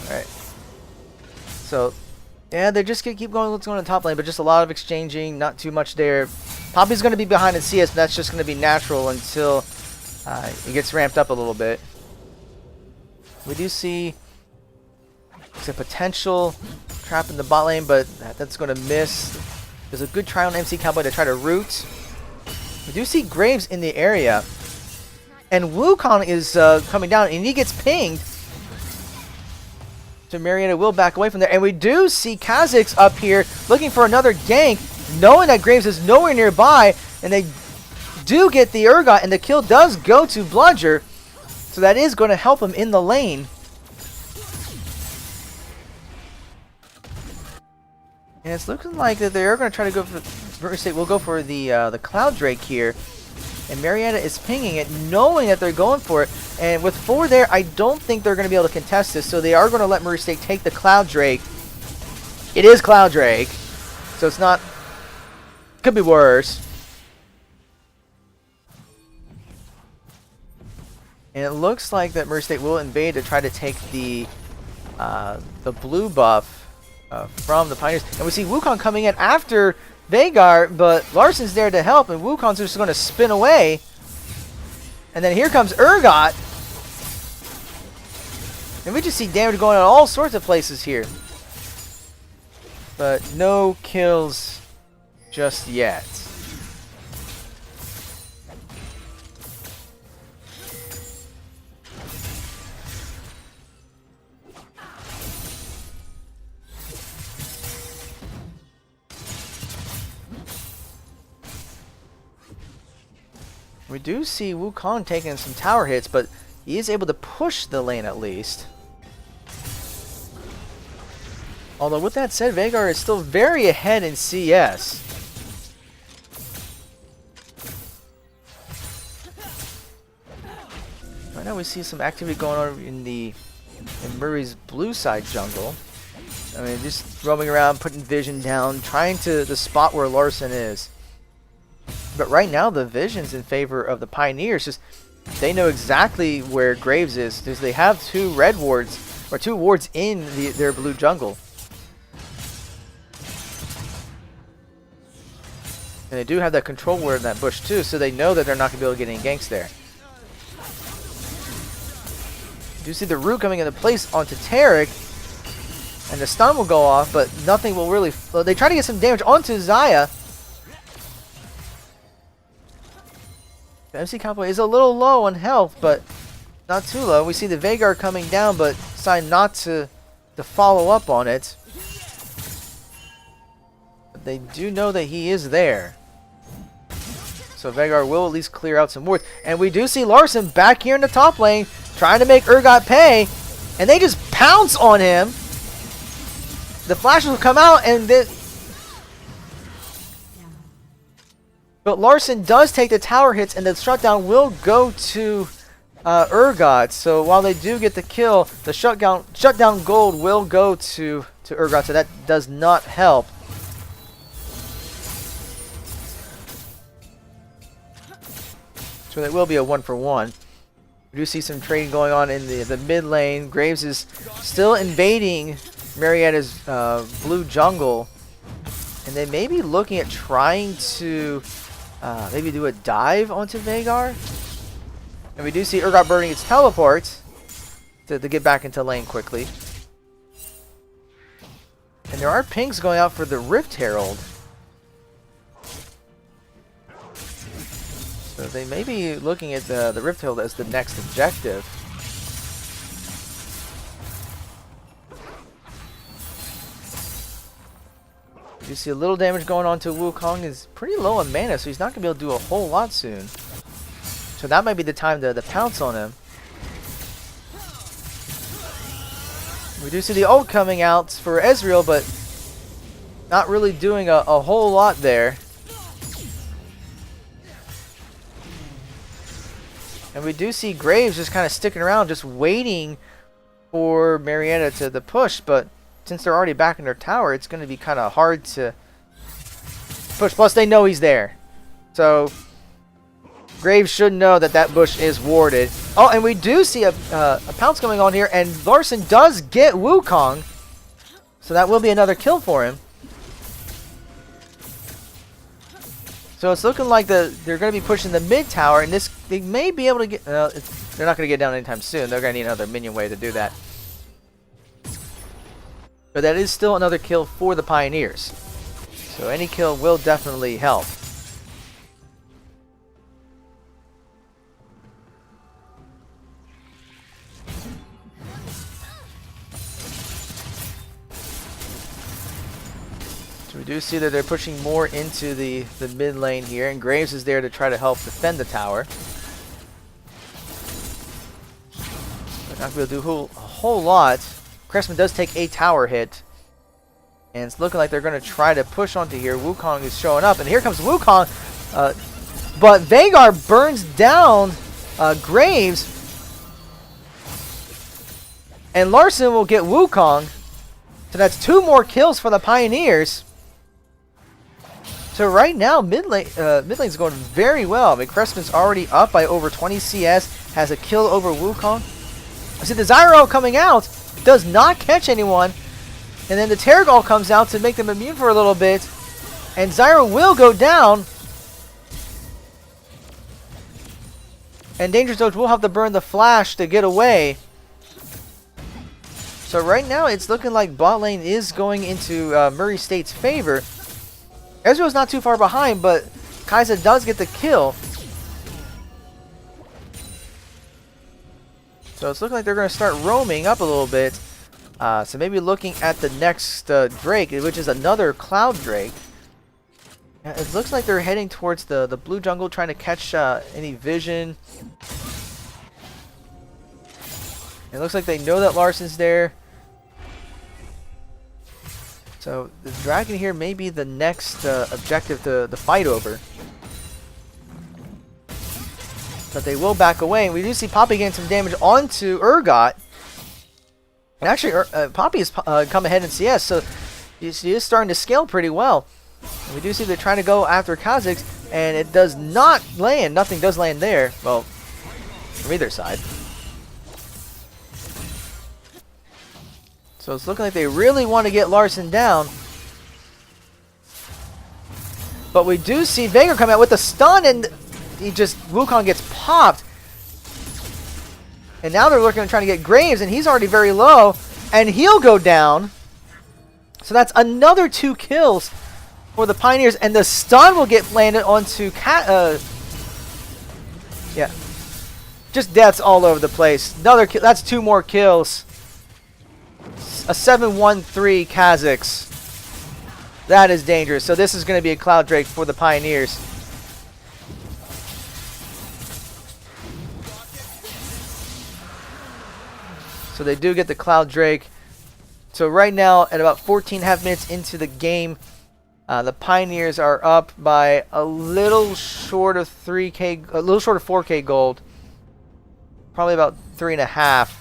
Alright. So, yeah, they're just going to keep going what's going on in the top lane, but just a lot of exchanging, not too much there. Poppy's going to be behind in CS, but that's just going to be natural until it gets ramped up a little bit. We do see a potential trap in the bot lane, but that's going to miss. There's a good try on MC Cowboy to try to root. We do see Graves in the area. And Wukong is coming down, and he gets pinged. So Marietta will back away from there. And we do see Kha'Zix up here looking for another gank, knowing that Graves is nowhere nearby. And they do get the Urgot, and the kill does go to Bludger. So that is going to help him in the lane. And it's looking like that they are going to try to go for... Murray State will go for the Cloud Drake here. And Marietta is pinging it, knowing that they're going for it. And with 4 there, I don't think they're going to be able to contest this. So they are going to let Murray State take the Cloud Drake. It is Cloud Drake. So it's not... Could be worse. And it looks like that Murray State will invade to try to take the blue buff from the Pioneers. And we see Wukong coming in after Vhagar, but Larsen's there to help, and Wukong's just going to spin away. And then here comes Urgot. And we just see damage going on all sorts of places here. But no kills just yet. We do see Wukong taking some tower hits, but he is able to push the lane at least. Although with that said, Vhagar is still very ahead in CS. Right now we see some activity going on in Murray's blue side jungle. I mean, just roaming around, putting vision down, trying to spot where Larsen is. But right now the vision's in favor of the Pioneers. Just they know exactly where Graves is because they have 2 red wards or 2 wards in their blue jungle. And they do have that control ward in that bush too, so they know that they're not going to be able to get any ganks there. You do see the root coming into place onto Taric, and the stun will go off, but nothing will really... Well, they try to get some damage onto Xayah. The MC Cowboy is a little low on health, but not too low. We see the Vhagar coming down, but decide not to follow up on it. But they do know that he is there. So Vhagar will at least clear out some wards. And we do see Larsen back here in the top lane, trying to make Urgot pay. And they just pounce on him. The flashes will come out, and but Larsen does take the tower hits, and the shutdown will go to Urgot. So while they do get the kill, the shutdown gold will go to Urgot. So that does not help. So it will be a 1-for-1. We do see some trading going on in the mid lane. Graves is still invading Marietta's blue jungle, and they may be looking at trying to maybe do a dive onto Vhagar. And we do see Urgot burning its teleport to get back into lane quickly. And there are pings going out for the Rift Herald. So they may be looking at the Rift Herald as the next objective. You see a little damage going on to Wukong. Is pretty low on mana, so he's not going to be able to do a whole lot soon. So that might be the time to pounce on him. We do see the ult coming out for Ezreal, but not really doing a whole lot there. And we do see Graves just kind of sticking around, just waiting for Marietta to push, but since they're already back in their tower, it's going to be kind of hard to push. Plus, they know he's there. So, Graves should know that bush is warded. Oh, and we do see a pounce going on here, and Larsen does get Wukong. So that will be another kill for him. So it's looking like they're going to be pushing the mid tower, and they may be able to get... they're not going to get down anytime soon. They're going to need another minion wave to do that. But that is still another kill for the Pioneers. So any kill will definitely help. So we do see that they're pushing more into the mid lane here, and Graves is there to try to help defend the tower. They're not going to do a whole lot. Cressman does take a tower hit. And it's looking like they're going to try to push onto here. Wukong is showing up. And here comes Wukong. But Veigar burns down Graves. And Larson will get Wukong. So that's 2 more kills for the Pioneers. So right now, mid lane's going very well. I mean, Crespin's already up by over 20 CS. Has a kill over Wukong. I see the Zyro coming out. Does not catch anyone. And then the Tergol comes out to make them immune for a little bit. And Zyro will go down. And Dangerous Doge will have to burn the flash to get away. So right now it's looking like bot lane is going into Murray State's favor. Ezreal's not too far behind, but Kai'Sa does get the kill. So it's looking like they're going to start roaming up a little bit. So maybe looking at the next Drake, which is another Cloud Drake. It looks like they're heading towards the blue jungle, trying to catch any vision. It looks like they know that Larson's there. So the dragon here may be the next objective to fight over. But they will back away. And we do see Poppy getting some damage onto Urgot. And actually, Poppy has come ahead in CS, so he is starting to scale pretty well. And we do see they're trying to go after Kha'Zix, and it does not land. Nothing does land there. Well, from either side. So it's looking like they really want to get Larson down. But we do see Veigar come out with a stun, and Wukong gets popped. And now they're looking at trying to get Graves, and he's already very low. And he'll go down. So that's another 2 kills for the Pioneers. And the stun will get landed onto yeah. Just deaths all over the place. Another kill. That's 2 more kills. A 7-1-3 Kha'Zix. That is dangerous. So this is going to be a Cloud Drake for the Pioneers. So they do get the Cloud Drake. So right now, at about 14.5 minutes into the game, the Pioneers are up by a little short of 3K, a little short of 4K gold. Probably about 3.5.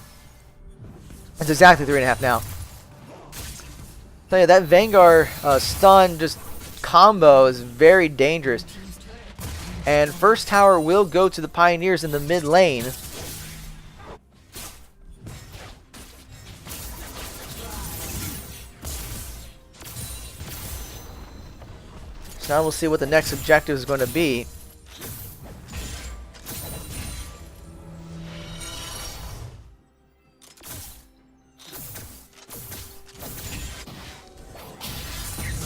It's exactly 3.5 now. Tell you that Vanguard stun just combo is very dangerous. And first tower will go to the Pioneers in the mid lane. So now we'll see what the next objective is going to be.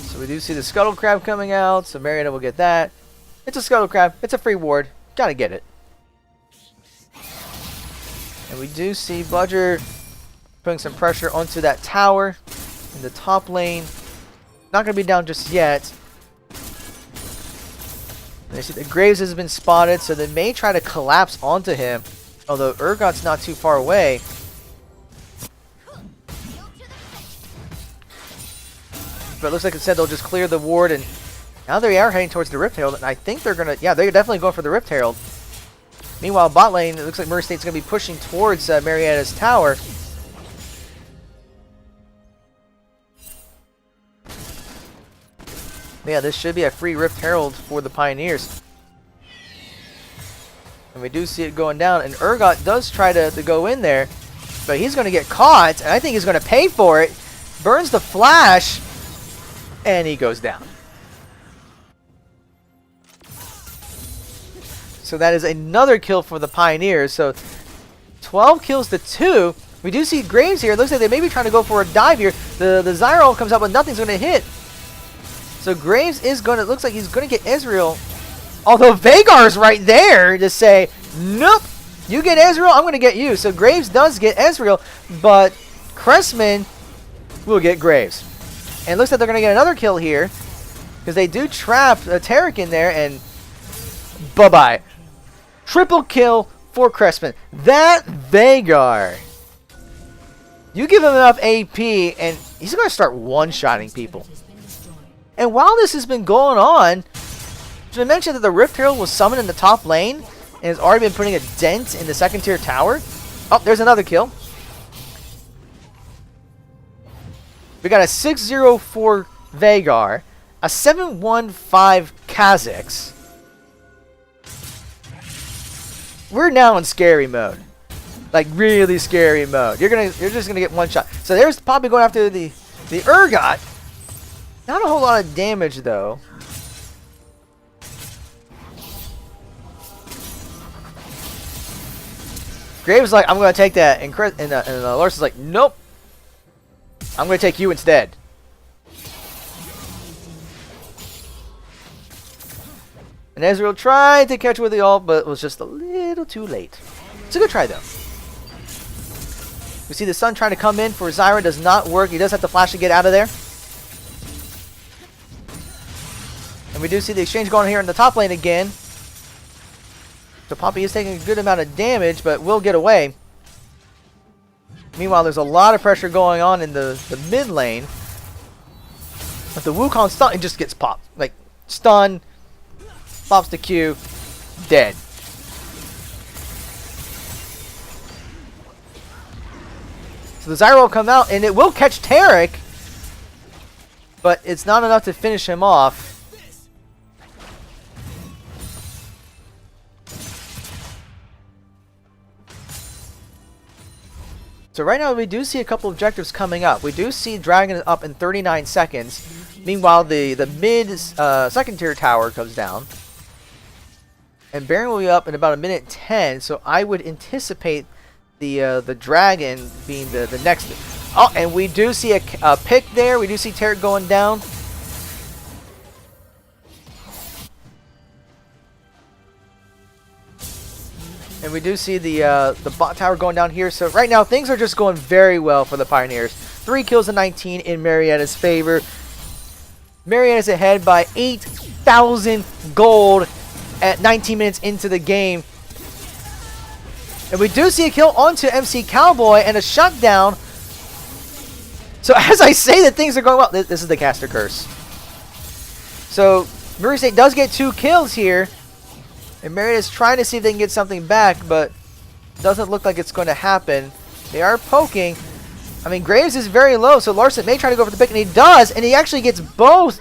So we do see the Scuttle Crab coming out, so Marietta will get that. It's a Scuttle Crab. It's a free ward. Gotta get it. And we do see Bludger putting some pressure onto that tower in the top lane. Not going to be down just yet. And they see that Graves has been spotted, so they may try to collapse onto him. Although Urgot's not too far away. But it looks like it said they'll just clear the ward, and now they are heading towards the Rift Herald, and I think they're going to, yeah, they're definitely going for the Rift Herald. Meanwhile, bot lane, it looks like Murray State's going to be pushing towards Marietta's tower. Yeah, this should be a free Rift Herald for the Pioneers. And we do see it going down, and Urgot does try to go in there, but he's going to get caught, and I think he's going to pay for it. Burns the flash, and he goes down. So that is another kill for the Pioneers. So 12 kills to 2. We do see Graves here. It looks like they may be trying to go for a dive here. The Zyro comes up, but nothing's going to hit. So Graves is going to, looks like he's going to get Ezreal. Although Veigar's right there to say, nope, you get Ezreal, I'm going to get you. So Graves does get Ezreal, but Cressman will get Graves. And it looks like they're going to get another kill here, because they do trap Taric in there, and bye-bye. Triple kill for Cressman. That Veigar. You give him enough AP, and he's going to start one-shotting people. And while this has been going on, should I mention that the Rift Herald was summoned in the top lane and has already been putting a dent in the second tier tower? Oh, there's another kill. We got a 6-0-4 Veigar, a 7-1-5 Kha'Zix. We're now in scary mode. Like really scary mode. You're just gonna get one shot. So there's probably going after the Urgot. Not a whole lot of damage though. Graves like, I'm gonna take that, and Larson's like, nope. I'm gonna take you instead. And Ezreal tried to catch with the ult, but was just a little too late. It's a good try though. We see the Sun trying to come in for Zyra, does not work. He does have to flash to get out of there. And we do see the exchange going on here in the top lane again. So Poppy is taking a good amount of damage, but will get away. Meanwhile, there's a lot of pressure going on in the mid lane. But the Wukong stun, it just gets popped. Like, stun, pops the Q, dead. So the Zyra will come out, and it will catch Taric, but it's not enough to finish him off. So right now we do see a couple objectives coming up. We do see Dragon up in 39 seconds. Meanwhile, the mid second tier tower comes down. And Baron will be up in about 1:10. So I would anticipate the Dragon being the next. Oh, and we do see a pick there. We do see Taric going down. And we do see the bot tower going down here. So right now things are just going very well for the Pioneers. 3 kills and 19 in Marietta's favor. Marietta's ahead by 8,000 gold at 19 minutes into the game. And we do see a kill onto MC Cowboy and a shutdown. So as I say that things are going well, this is the caster curse. So Murray State does get 2 kills here. And Marietta's trying to see if they can get something back, but doesn't look like it's going to happen. They are poking. I mean, Graves is very low, so Larson may try to go for the pick, and he does, and he actually gets both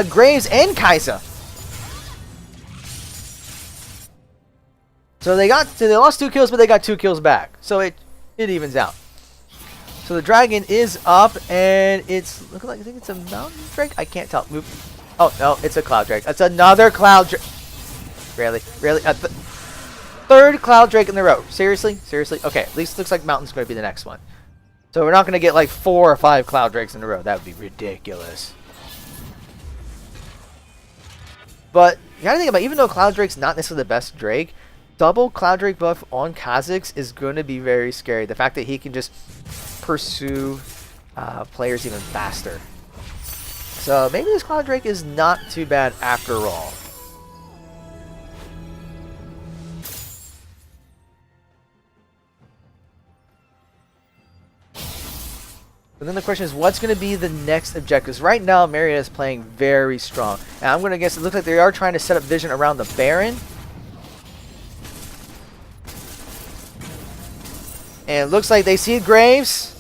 Graves and Kai'Sa. So they lost 2 kills, but they got 2 kills back. So it evens out. So the Dragon is up, and it's looking like, I think it's a Mountain Drake. I can't tell. Move. Oh no, it's a Cloud Drake. That's another Cloud Drake. Really? Third Cloud Drake in a row. Seriously? Seriously? Okay, at least it looks like Mountain's going to be the next one. So we're not going to get like 4 or 5 Cloud Drakes in a row. That would be ridiculous. But you got to think about, even though Cloud Drake's not necessarily the best Drake, double Cloud Drake buff on Kha'Zix is going to be very scary. The fact that he can just pursue players even faster. So maybe this Cloud Drake is not too bad after all. But then the question is, what's going to be the next objectives? Right now, Marietta is playing very strong. And I'm going to guess it looks like they are trying to set up vision around the Baron. And it looks like they see Graves.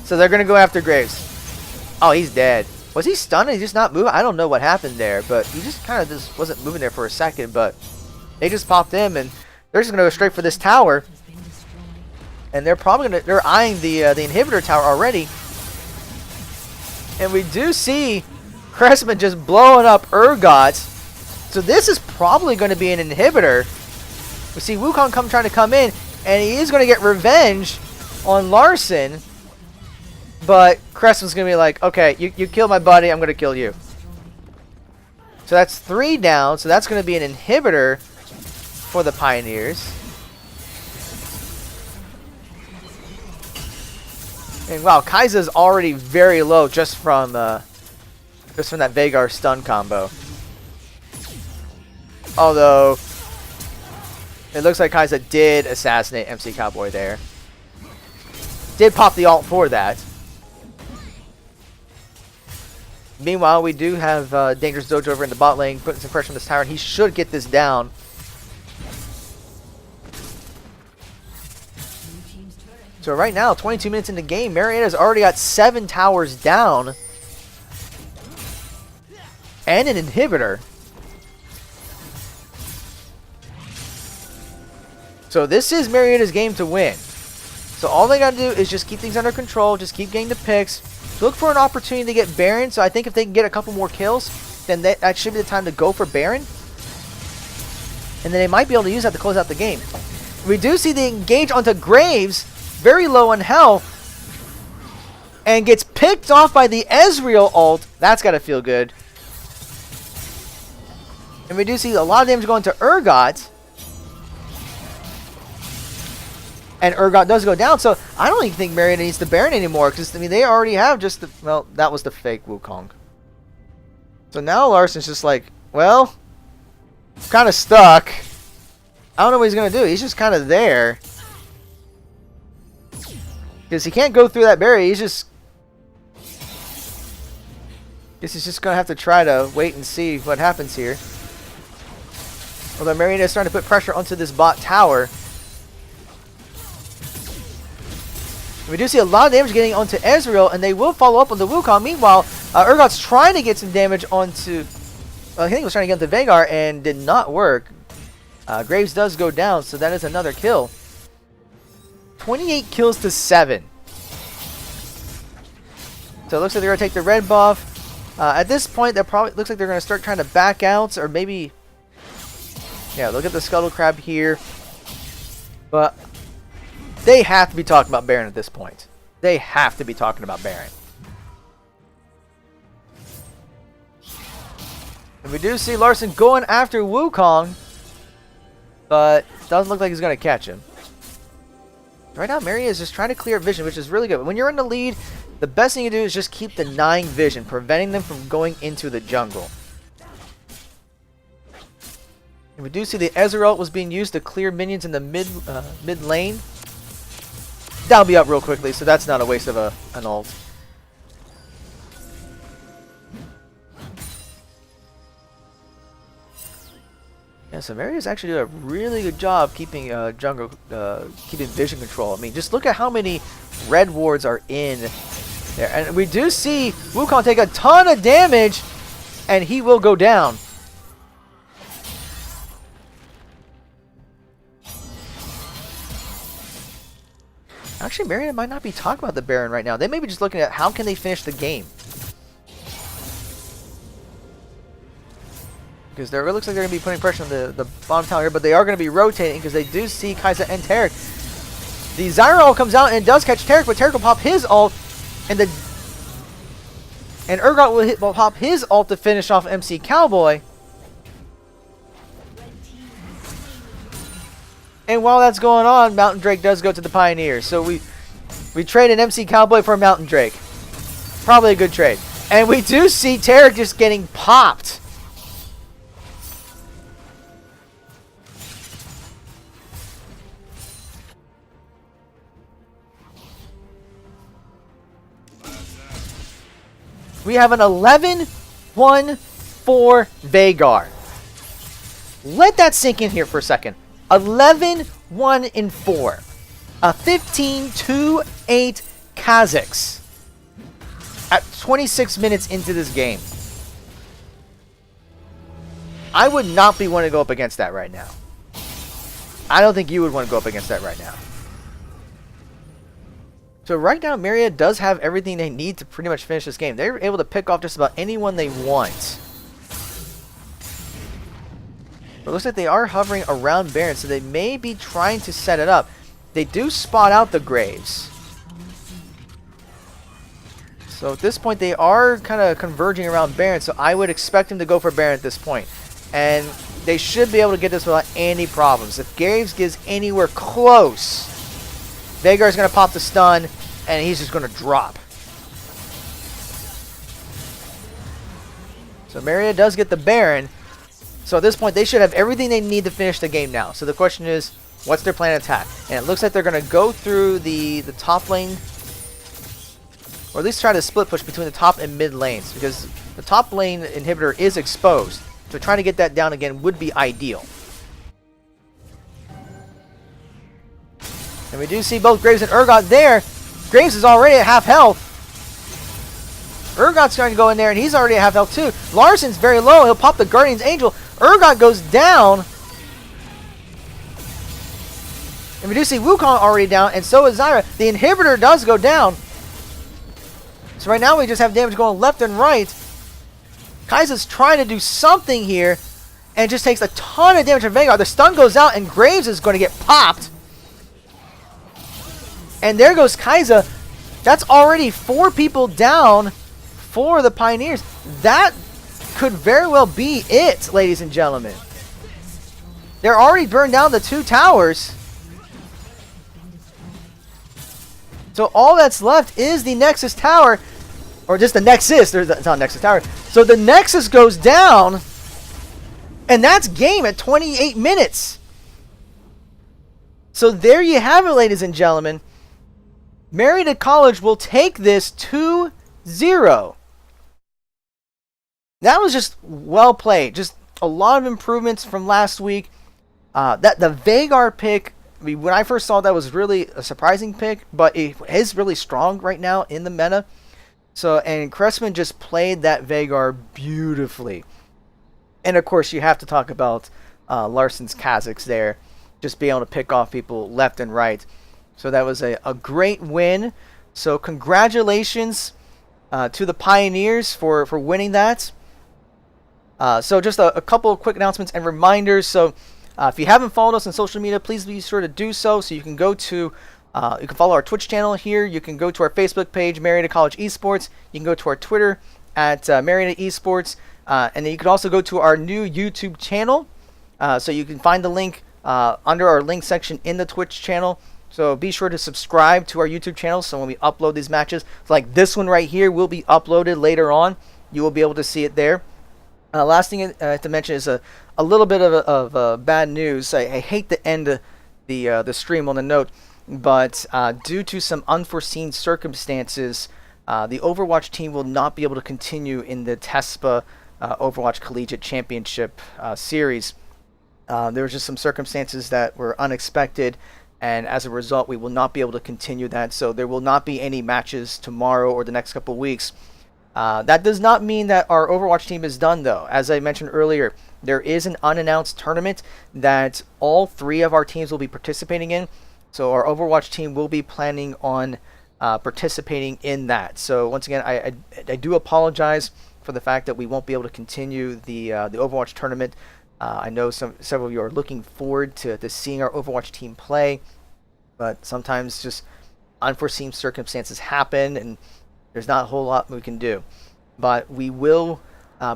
So they're going to go after Graves. Oh, he's dead. Was he stunned? Did he just not move? I don't know what happened there. But he just kind of just wasn't moving there for a second. But they just popped him. And they're just going to go straight for this tower. And they're probably going to, they're eyeing the inhibitor tower already. And we do see Cressman just blowing up Urgot. So this is probably going to be an inhibitor. We see Wukong trying to come in. And he is going to get revenge on Larson. But Cressman's going to be like, okay, you killed my buddy, I'm going to kill you. So that's 3 down. So that's going to be an inhibitor for the Pioneers. And wow, Kai'Sa's already very low just from that Veigar stun combo. Although it looks like Kai'Sa did assassinate MC Cowboy there. Did pop the ult for that. Meanwhile, we do have Dangerous Dojo over in the bot lane, putting some pressure on this tower, and he should get this down. So right now, 22 minutes in the game, Marietta's already got 7 towers down. And an inhibitor. So this is Marietta's game to win. So all they got to do is just keep things under control, just keep getting the picks, look for an opportunity to get Baron. So I think if they can get a couple more kills, then that should be the time to go for Baron. And then they might be able to use that to close out the game. We do see the engage onto Graves, very low on health, and gets picked off by the Ezreal ult. That's got to feel good. And we do see a lot of damage going to Urgot. And Urgot does go down, so I don't even think Marietta needs the Baron anymore, because, I mean, they already have just the... Well, that was the fake Wukong. So now Larson's just like, well, kind of stuck. I don't know what he's going to do. He's just kind of there. Because he can't go through that barrier. He's just... Guess he's just going to have to try to wait and see what happens here. Although Marietta is starting to put pressure onto this bot tower. We do see a lot of damage getting onto Ezreal, and they will follow up on the Wukong. Meanwhile, Urgot's trying to get some damage onto... I think he was trying to get onto Veigar, and did not work. Graves does go down, so that is another kill. 28 kills to 7. So it looks like they're going to take the red buff. At this point, they're probably looks like they're going to start trying to back out, or maybe... Yeah, look at the Scuttle Crab here. But... They have to be talking about Baron at this point. They have to be talking about Baron. And we do see Larson going after Wukong, but doesn't look like he's going to catch him. Right now, Mary is just trying to clear vision, which is really good. When you're in the lead, the best thing you do is just keep denying vision, preventing them from going into the jungle. And we do see the Ezreal ult was being used to clear minions in the mid lane. That'll be up real quickly, so that's not a waste of an ult. Yeah, so Maria's actually doing a really good job keeping jungle, keeping vision control. I mean, just look at how many red wards are in there, and we do see Wukong take a ton of damage, and he will go down. Actually, Marietta might not be talking about the Baron right now. They may be just looking at how can they finish the game. Because it looks like they're going to be putting pressure on the bottom tower here, but they are going to be rotating because they do see Kai'Sa and Taric. The Zyra ult comes out and does catch Taric, but Taric will pop his ult, and Urgot will pop his ult to finish off MC Cowboy. And while that's going on, Mountain Drake does go to the Pioneer. So we trade an MC Cowboy for a Mountain Drake. Probably a good trade. And we do see Taric just getting popped. We have an 11-1 for Veigar. Let that sink in here for a second. 11-1-4. A 15-2-8 Kha'Zix at 26 minutes into this game. I would not be wanting to go up against that right now. I don't think you would want to go up against that right now. So right now, Marietta does have everything they need to pretty much finish this game. They're able to pick off just about anyone they want. But it looks like they are hovering around Baron, so they may be trying to set it up. They do spot out the Graves. So at this point, they are kind of converging around Baron, so I would expect him to go for Baron at this point. And they should be able to get this without any problems. If Graves gets anywhere close, Veigar's going to pop the stun, and he's just going to drop. So Marietta does get the Baron. So at this point, they should have everything they need to finish the game now. So the question is, what's their plan of attack? And it looks like they're going to go through the top lane, or at least try to split push between the top and mid lanes, because the top lane inhibitor is exposed. So trying to get that down again would be ideal. And we do see both Graves and Urgot there. Graves is already at half health. Urgot's trying to go in there, and he's already at half health too. Larsen's very low. He'll pop the Guardian's Angel. Urgot goes down. And we do see Wukong already down, and so is Zyra. The inhibitor does go down. So right now we just have damage going left and right. Kai'Sa's trying to do something here, and just takes a ton of damage from Veigar. The stun goes out, and Graves is going to get popped. And there goes Kai'Sa. That's already 4 people down for the Pioneers. That could very well be it, ladies and gentlemen. They're already burned down the 2 towers. So all that's left is the Nexus Tower, or just the Nexus. It's not Nexus Tower. So the Nexus goes down, and that's game at 28 minutes. So there you have it, ladies and gentlemen. Marietta College will take this 2-0. That was just well played. Just a lot of improvements from last week. That the Veigar pick, I mean, when I first saw that, was really a surprising pick, but it is really strong right now in the meta. So, and Cressman just played that Veigar beautifully. And of course, you have to talk about Larsen's Kha'Zix there, just being able to pick off people left and right. So that was a great win. So congratulations to the Pioneers for winning that. So just a couple of quick announcements and reminders. So if you haven't followed us on social media, please be sure to do so. So you can go to, you can follow our Twitch channel here. You can go to our Facebook page, Marietta College eSports. You can go to our Twitter at Marietta eSports. And then you can also go to our new YouTube channel. So you can find the link under our link section in the Twitch channel. So be sure to subscribe to our YouTube channel, so when we upload these matches, like this one right here will be uploaded later on. You will be able to see it there. Last thing I have to mention is a little bit of bad news. I hate to end the stream on a note, but due to some unforeseen circumstances, the Overwatch team will not be able to continue in the TESPA Overwatch Collegiate Championship series. There were just some circumstances that were unexpected, and as a result, we will not be able to continue that. So there will not be any matches tomorrow or the next couple of weeks. That does not mean that our Overwatch team is done, though. As I mentioned earlier, there is an unannounced tournament that all 3 of our teams will be participating in. So our Overwatch team will be planning on participating in that. So once again, I do apologize for the fact that we won't be able to continue the Overwatch tournament. I know several of you are looking forward to seeing our Overwatch team play, but sometimes just unforeseen circumstances happen, and there's not a whole lot we can do. But we will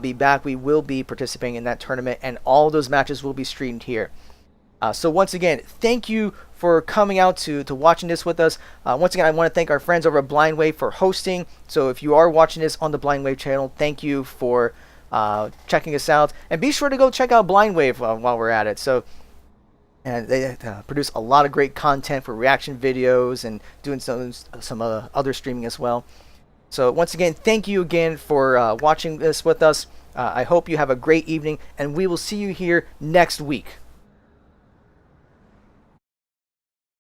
be back. We will be participating in that tournament, and all those matches will be streamed here. So once again, thank you for coming out to watching this with us. Once again, I want to thank our friends over at Blind Wave for hosting. So if you are watching this on the Blind Wave channel, thank you for checking us out, and be sure to go check out Blind Wave while we're at it. So, and they produce a lot of great content for reaction videos and doing some other streaming as well. So once again, thank you again for watching this with us. I hope you have a great evening, and we will see you here next week.